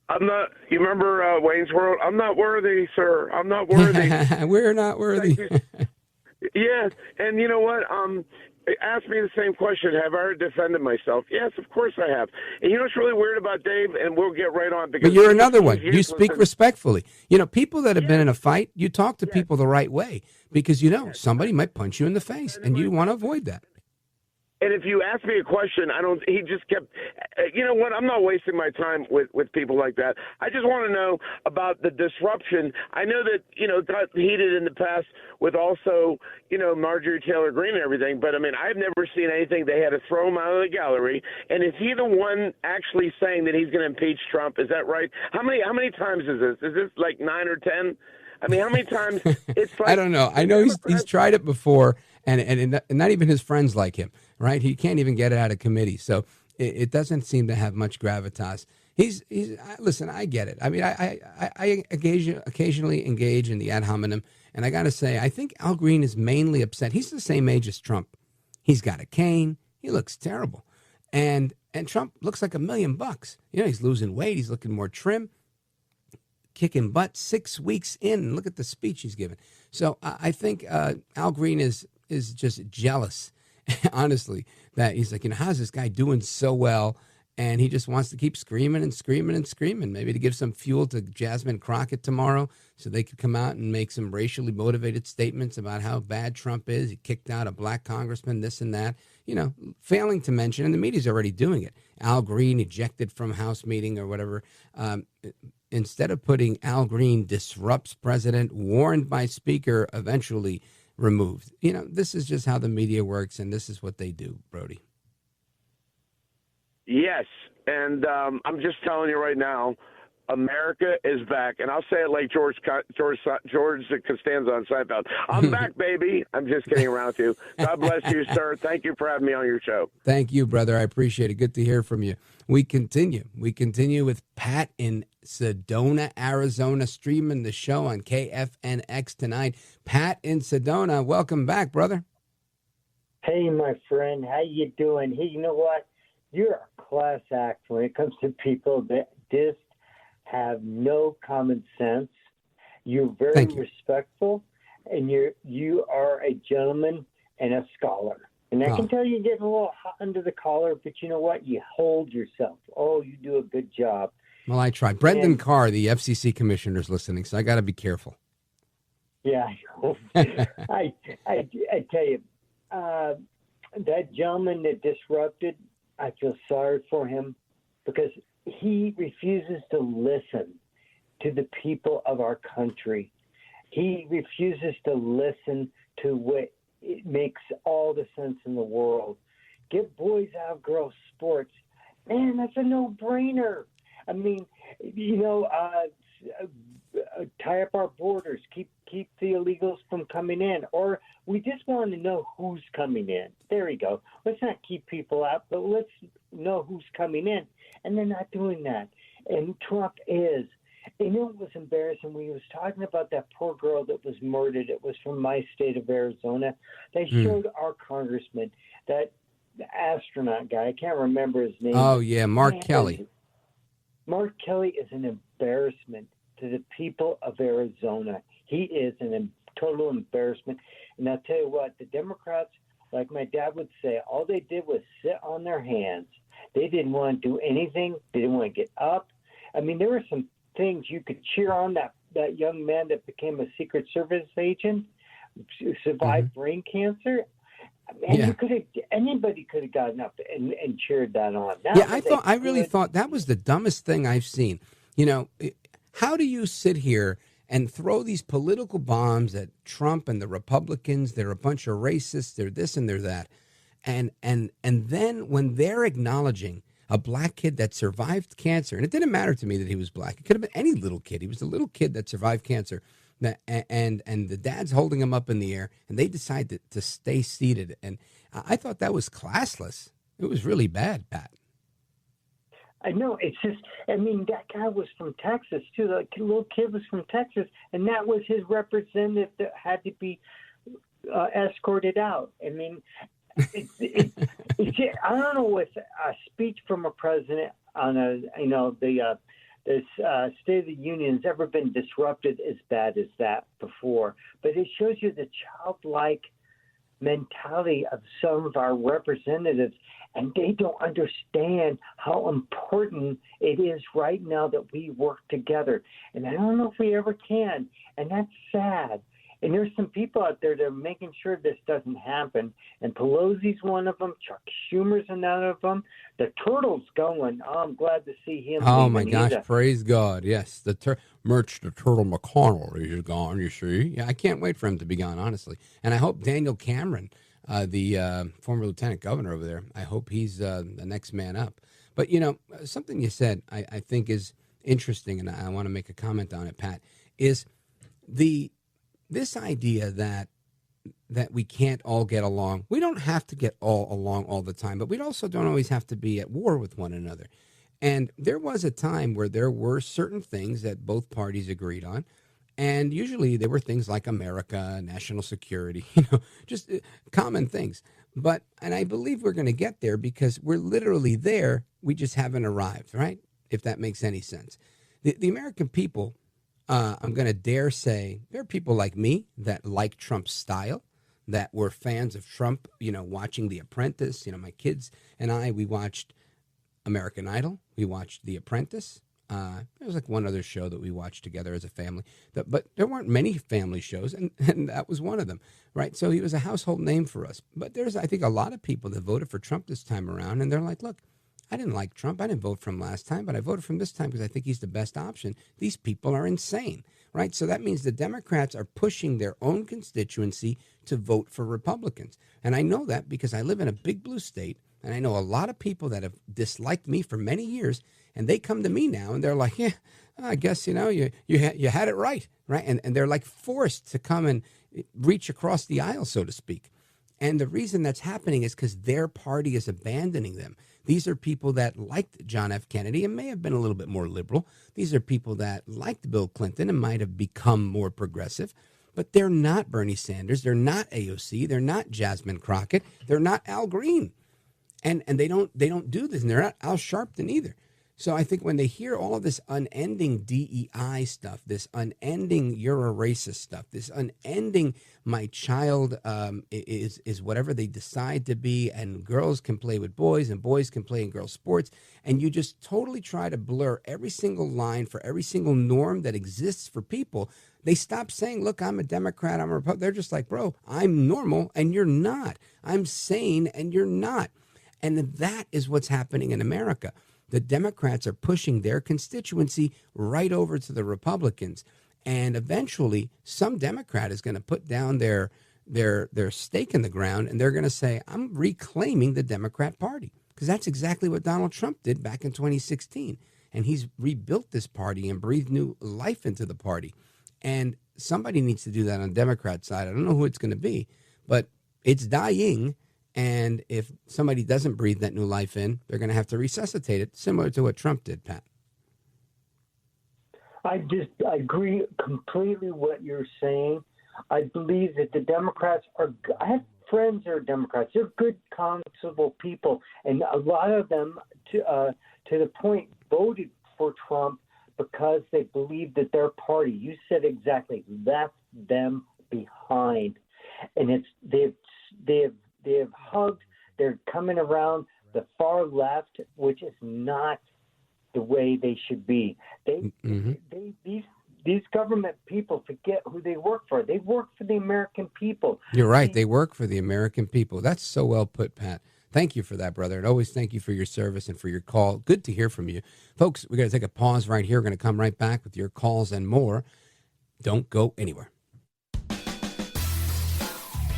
S13: I'm not, you remember Wayne's World? I'm not worthy, sir. I'm not worthy.
S2: We're not worthy.
S13: Yes, and you know what? ask me the same question. Have I ever defended myself? Yes, of course I have. And you know what's really weird about Dave? And we'll get right on. Because
S2: But you're another one.
S13: he's
S2: You speak
S13: useless.
S2: respectfully. You know, people that have been in a fight, you talk to people the right way because you know somebody might punch you in the face, and you want to avoid that.
S13: And if you ask me a question, he just kept, you know what, I'm not wasting my time with people like that. I just want to know about the disruption. I know that, it got heated in the past with also, Marjorie Taylor Greene and everything, but I mean, I've never seen anything. They had to throw him out of the gallery. And is he the one actually saying that he's going to impeach Trump? Is that right? How many times is this? Is this like 9 or 10? I mean, how many times? It's like,
S2: I don't know. I know he's tried it before, and not even his friends like him, right? He can't even get it out of committee, so it doesn't seem to have much gravitas. Listen, I get it. I mean, I occasionally engage in the ad hominem, and I got to say, I think Al Green is mainly upset. He's the same age as Trump. He's got a cane. He looks terrible, and Trump looks like $1 million. He's losing weight. He's looking more trim. Kicking butt 6 weeks in. Look at the speech he's given. So I think Al Green is just jealous, honestly, that he's like, how's this guy doing so well? And he just wants to keep screaming and screaming and screaming, maybe to give some fuel to Jasmine Crockett tomorrow so they could come out and make some racially motivated statements about how bad Trump is. He kicked out a black congressman, this and that, failing to mention, and the media's already doing it, Al Green ejected from House meeting or whatever. Instead of putting Al Green disrupts president, warned by speaker, eventually removed. This is just how the media works, and this is what they do, Brody.
S13: Yes, and I'm just telling you right now, America is back, and I'll say it like George Costanza on Seinfeld. I'm back, baby. I'm just kidding around with you. God bless you, sir. Thank you for having me on your show.
S2: Thank you, brother. I appreciate it. Good to hear from you. We continue with Pat in Sedona, Arizona, streaming the show on KFNX tonight. Pat in Sedona, welcome back, brother.
S14: Hey, my friend. How you doing? Hey, you know what? You're a class act when it comes to people that just have no common sense. You're very respectful, and you are a gentleman and a scholar. And I can tell you getting a little hot under the collar, but you know what? You hold yourself. Oh, you do a good job.
S2: Well, I try. Brendan Carr, the FCC commissioner, is listening, so I got to be careful.
S14: Yeah, I tell you, that gentleman that disrupted, I feel sorry for him because he refuses to listen to the people of our country. He refuses to listen to what it makes all the sense in the world. Get boys out of girls' sports. Man, that's a no-brainer. I mean, tie up our borders, keep the illegals from coming in, or we just want to know who's coming in. There you go. Let's not keep people out, but let's know who's coming in. And they're not doing that. And Trump is. It was embarrassing when he was talking about that poor girl that was murdered. It was from my state of Arizona. They showed our congressman, that astronaut guy. I can't remember his name.
S2: Oh, yeah, Mark Kelly.
S14: Mark Kelly is an embarrassment to the people of Arizona. He is a total embarrassment. And I'll tell you what, the Democrats, like my dad would say, all they did was sit on their hands. They didn't want to do anything. They didn't want to get up. I mean, there were some things you could cheer on. That young man that became a Secret Service agent, survived brain cancer. And anybody could have gotten up and cheered that on.
S2: I really thought that was the dumbest thing I've seen. How do you sit here and throw these political bombs at Trump and the Republicans? They're a bunch of racists. They're this and they're that. And then when they're acknowledging a black kid that survived cancer, and it didn't matter to me that he was black. It could have been any little kid. He was a little kid that survived cancer. And the dad's holding him up in the air, and they decide to stay seated. And I thought that was classless. It was really bad, Pat.
S14: I know. It's just, that guy was from Texas, too. The little kid was from Texas, and that was his representative that had to be escorted out. I don't know if a speech from a president on this State of the Union has ever been disrupted as bad as that before. But it shows you the childlike mentality of some of our representatives, and they don't understand how important it is right now that we work together. And I don't know if we ever can, and that's sad. And there's some people out there that are making sure this doesn't happen. And Pelosi's one of them. Chuck Schumer's another of them. The Turtle's going. Oh, I'm glad to see him.
S2: Oh, my gosh. Praise God. Yes. The Turtle McConnell is gone, you see. Yeah, I can't wait for him to be gone, honestly. And I hope Daniel Cameron, the former lieutenant governor over there, I hope he's the next man up. But, you know, something you said I think is interesting, and I want to make a comment on it, Pat, is this idea that we can't all get along. We don't have to get all along all the time, but we also don't always have to be at war with one another. And there was a time where there were certain things that both parties agreed on. And usually they were things like America, national security, just common things. And I believe we're going to get there because we're literally there. We just haven't arrived, right? If that makes any sense. The American people, I'm going to dare say, there are people like me that like Trump's style, that were fans of Trump, watching The Apprentice. My kids and I, we watched American Idol. We watched The Apprentice. There was like one other show that we watched together as a family. But there weren't many family shows, and that was one of them, right? So he was a household name for us. But there's, I think, a lot of people that voted for Trump this time around, and they're like, look, I didn't like Trump. I didn't vote for him last time, but I voted for him this time because I think he's the best option. These people are insane, right? So that means the Democrats are pushing their own constituency to vote for Republicans. And I know that because I live in a big blue state, and I know a lot of people that have disliked me for many years, and they come to me now, and they're like, yeah, I guess, you had it right, right? And they're like forced to come and reach across the aisle, so to speak. And the reason that's happening is because their party is abandoning them. These are people that liked John F. Kennedy and may have been a little bit more liberal. These are people that liked Bill Clinton and might have become more progressive. But they're not Bernie Sanders. They're not AOC. They're not Jasmine Crockett. They're not Al Green. And they don't do this. And they're not Al Sharpton either. So I think when they hear all of this unending DEI stuff, this unending you're a racist stuff, this unending my child is whatever they decide to be, and girls can play with boys and boys can play in girls' sports, and you just totally try to blur every single line for every single norm that exists for people, they stop saying, look, I'm a Democrat, I'm a Republican. They're just like, bro, I'm normal and you're not. I'm sane and you're not. And that is what's happening in America. The Democrats are pushing their constituency right over to the Republicans. And eventually, some Democrat is going to put down their stake in the ground, and they're going to say, I'm reclaiming the Democrat Party. Because that's exactly what Donald Trump did back in 2016. And he's rebuilt this party and breathed new life into the party. And somebody needs to do that on the Democrat side. I don't know who it's going to be, but it's dying. And if somebody doesn't breathe that new life in, they're going to have to resuscitate it, similar to what Trump did, Pat.
S14: I agree completely what you're saying. I believe that the Democrats I have friends that are Democrats. They're good, conscible people. And a lot of them, to the point, voted for Trump because they believe that their party, you said exactly, left them behind. And they've hugged, they're coming around the far left, which is not the way they should be. These government people forget who they work for. They work for the American people.
S2: You're right. They work for the American people. That's so well put, Pat. Thank you for that, brother. And always thank you for your service and for your call. Good to hear from you. Folks, we're going to take a pause right here. We're going to come right back with your calls and more. Don't go anywhere.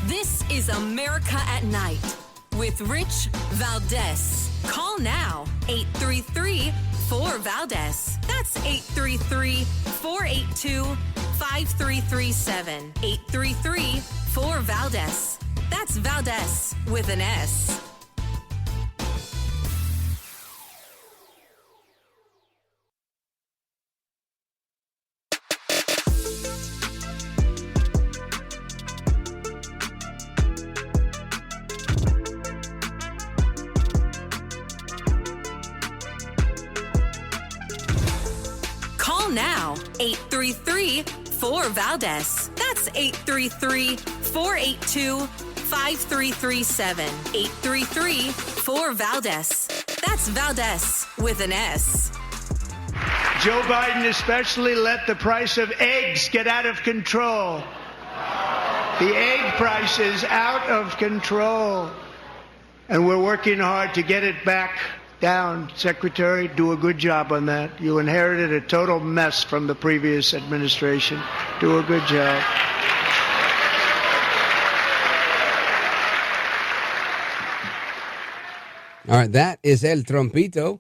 S1: This is America at Night with Rich Valdez. Call now, 833-4-VALDEZ. That's 833-482-5337. 833-4-VALDEZ. That's Valdez with an S. Now, 833-4-VALDEZ. That's 833-482-5337. 5337 833 4Valdez. That's Valdez with an S.
S7: Joe Biden especially let the price of eggs get out of control. The egg price is out of control. And we're working hard to get it back down. Secretary, do a good job on that. You inherited a total mess from the previous administration. Do a good job.
S2: All right, that is El Trompito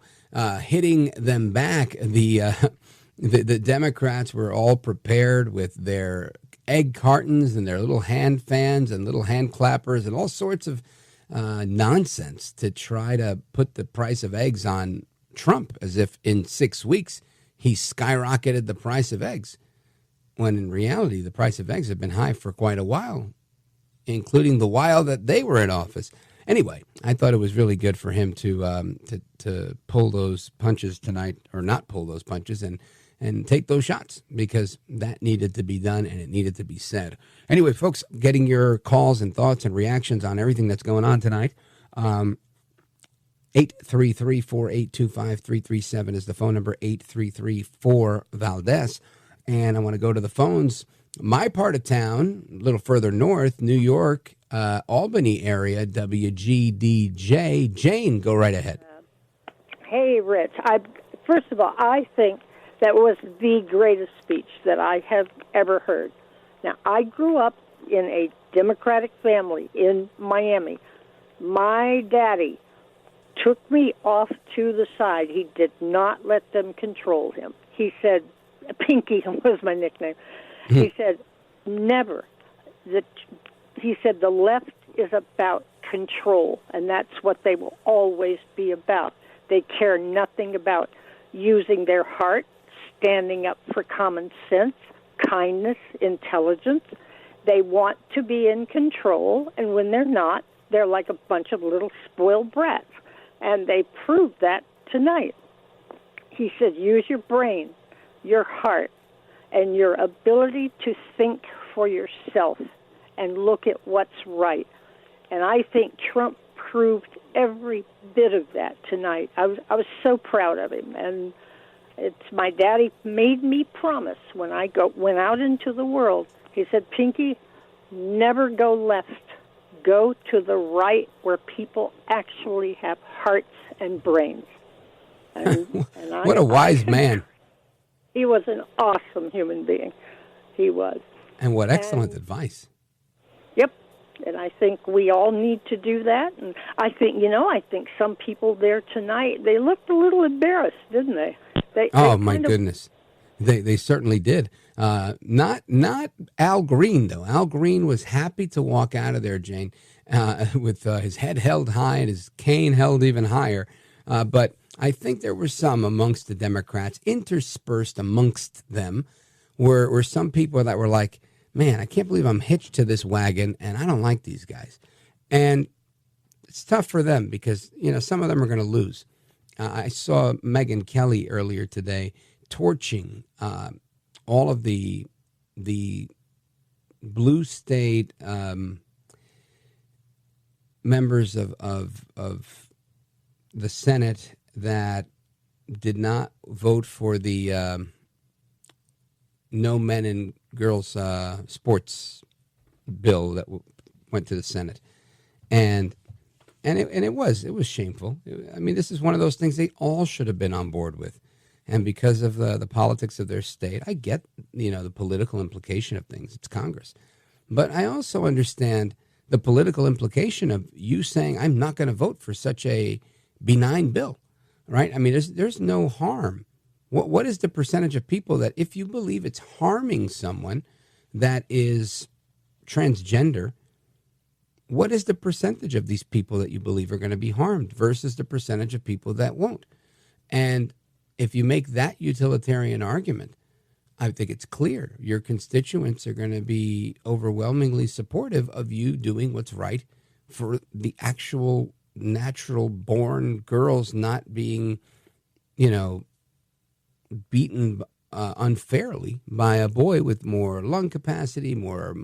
S2: hitting them back. The Democrats were all prepared with their egg cartons and their little hand fans and little hand clappers and all sorts of nonsense to try to put the price of eggs on Trump, as if in 6 weeks he skyrocketed the price of eggs, when in reality the price of eggs have been high for quite a while, including the while that they were in office. Anyway, I thought it was really good for him to pull those punches tonight, or not pull those punches, and take those shots, because that needed to be done and it needed to be said. Anyway, folks, getting your calls and thoughts and reactions on everything that's going on tonight. 833-482-5337 is the phone number, 833-4Valdez. And I want to go to the phones. My part of town, a little further north, New York, Albany area, WGDJ. Jane, go right ahead.
S15: Hey, Rich. First of all, I think that was the greatest speech that I have ever heard. Now, I grew up in a Democratic family in Miami. My daddy took me off to the side. He did not let them control him. He said, Pinky was my nickname. He said, never. He said the left is about control, and that's what they will always be about. They care nothing about using their heart, standing up for common sense, kindness, intelligence. They want to be in control, and when they're not, they're like a bunch of little spoiled brats. And they proved that tonight. He said, use your brain, your heart, and your ability to think for yourself and look at what's right. And I think Trump proved every bit of that tonight. I was so proud of him. And it's my daddy made me promise when I went out into the world. He said, Pinky, never go left. Go to the right, where people actually have hearts and brains. And
S2: what a wise man.
S15: He was an awesome human being. He was.
S2: And what excellent advice.
S15: Yep. And I think we all need to do that. And I think some people there tonight, they looked a little embarrassed, didn't they?
S2: My goodness. They certainly did. Not Al Green, though. Al Green was happy to walk out of there, Jane, with his head held high and his cane held even higher. But I think there were some amongst the Democrats, interspersed amongst them, were some people that were like, man, I can't believe I'm hitched to this wagon, and I don't like these guys. And it's tough for them because, some of them are going to lose. I saw Megyn Kelly earlier today torching all of the blue state members of the Senate that did not vote for the no men and girls sports bill that went to the Senate, and it was shameful. I mean, this is one of those things they all should have been on board with. And because of the politics of their state, I get, the political implication of things. It's Congress. But I also understand the political implication of you saying, I'm not going to vote for such a benign bill, right? I mean, there's no harm. What is the percentage of people that, if you believe it's harming someone that is transgender, what is the percentage of these people that you believe are going to be harmed versus the percentage of people that won't? And if you make that utilitarian argument, I think it's clear your constituents are going to be overwhelmingly supportive of you doing what's right for the actual natural born girls not being, beaten unfairly by a boy with more lung capacity, more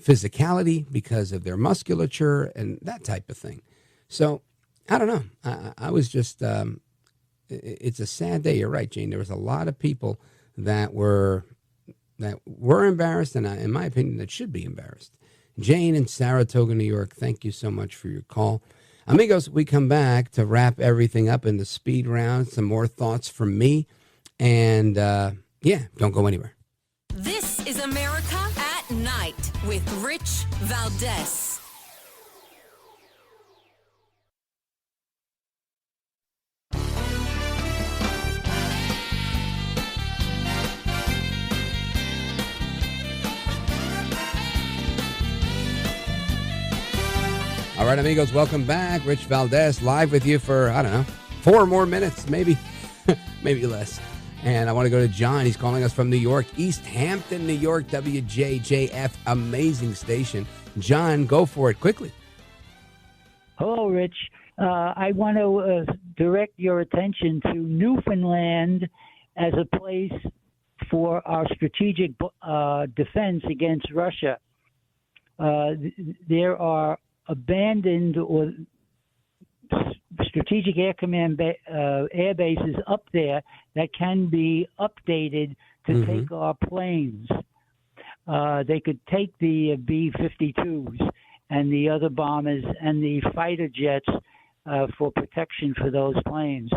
S2: physicality, because of their musculature, and that type of thing. So I don't know. I was just, it's a sad day. You're right, Jane. There was a lot of people that were embarrassed, and in my opinion, that should be embarrassed. Jane in Saratoga, New York, thank you so much for your call. Amigos, we come back to wrap everything up in the speed round. Some more thoughts from me. And don't go anywhere.
S1: This is America at Night with Rich Valdez.
S2: All right, amigos, welcome back. Rich Valdez live with you for, 4 more minutes, maybe, maybe less. And I want to go to John. He's calling us from New York, East Hampton, New York, WJJF, amazing station. John, go for it quickly.
S16: Hello, Rich. I want to direct your attention to Newfoundland as a place for our strategic defense against Russia. There are abandoned or strategic air command air bases up there that can be updated to take our planes. They could take the B-52s and the other bombers and the fighter jets for protection for those planes.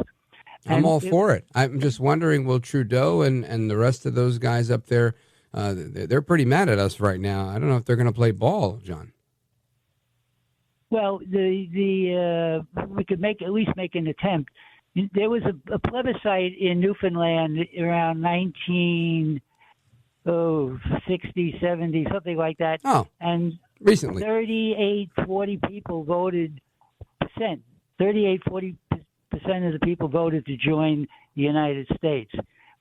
S2: I'm all for it. I'm just wondering, will Trudeau and the rest of those guys up there, they're pretty mad at us right now. I don't know if they're going to play ball, John.
S16: Well, we could at least make an attempt. There was a plebiscite in Newfoundland around 1960, 70, something like that.
S2: Oh,
S16: and
S2: recently.
S16: 40 people voted, 40% of the people voted to join the United States.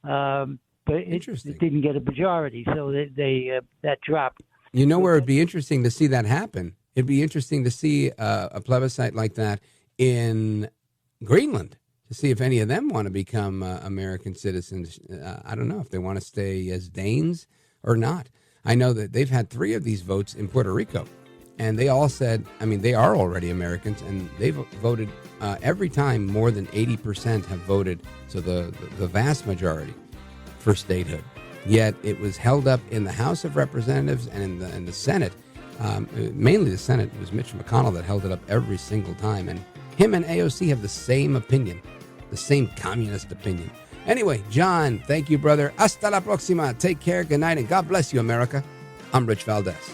S16: But it didn't get a majority, so that dropped.
S2: You know where it'd be interesting to see that happen? It'd be interesting to see a plebiscite like that in Greenland, to see if any of them want to become American citizens. I don't know if they want to stay as Danes or not. I know that they've had 3 of these votes in Puerto Rico, and they all said, they are already Americans, and they've voted every time. More than 80% have voted, so the vast majority, for statehood. Yet it was held up in the House of Representatives and in the Senate. Mainly the Senate. It was Mitch McConnell that held it up every single time. And him and AOC have the same opinion, the same communist opinion. Anyway, John, thank you, brother. Hasta la próxima. Take care. Good night. And God bless you, America. I'm Rich Valdez.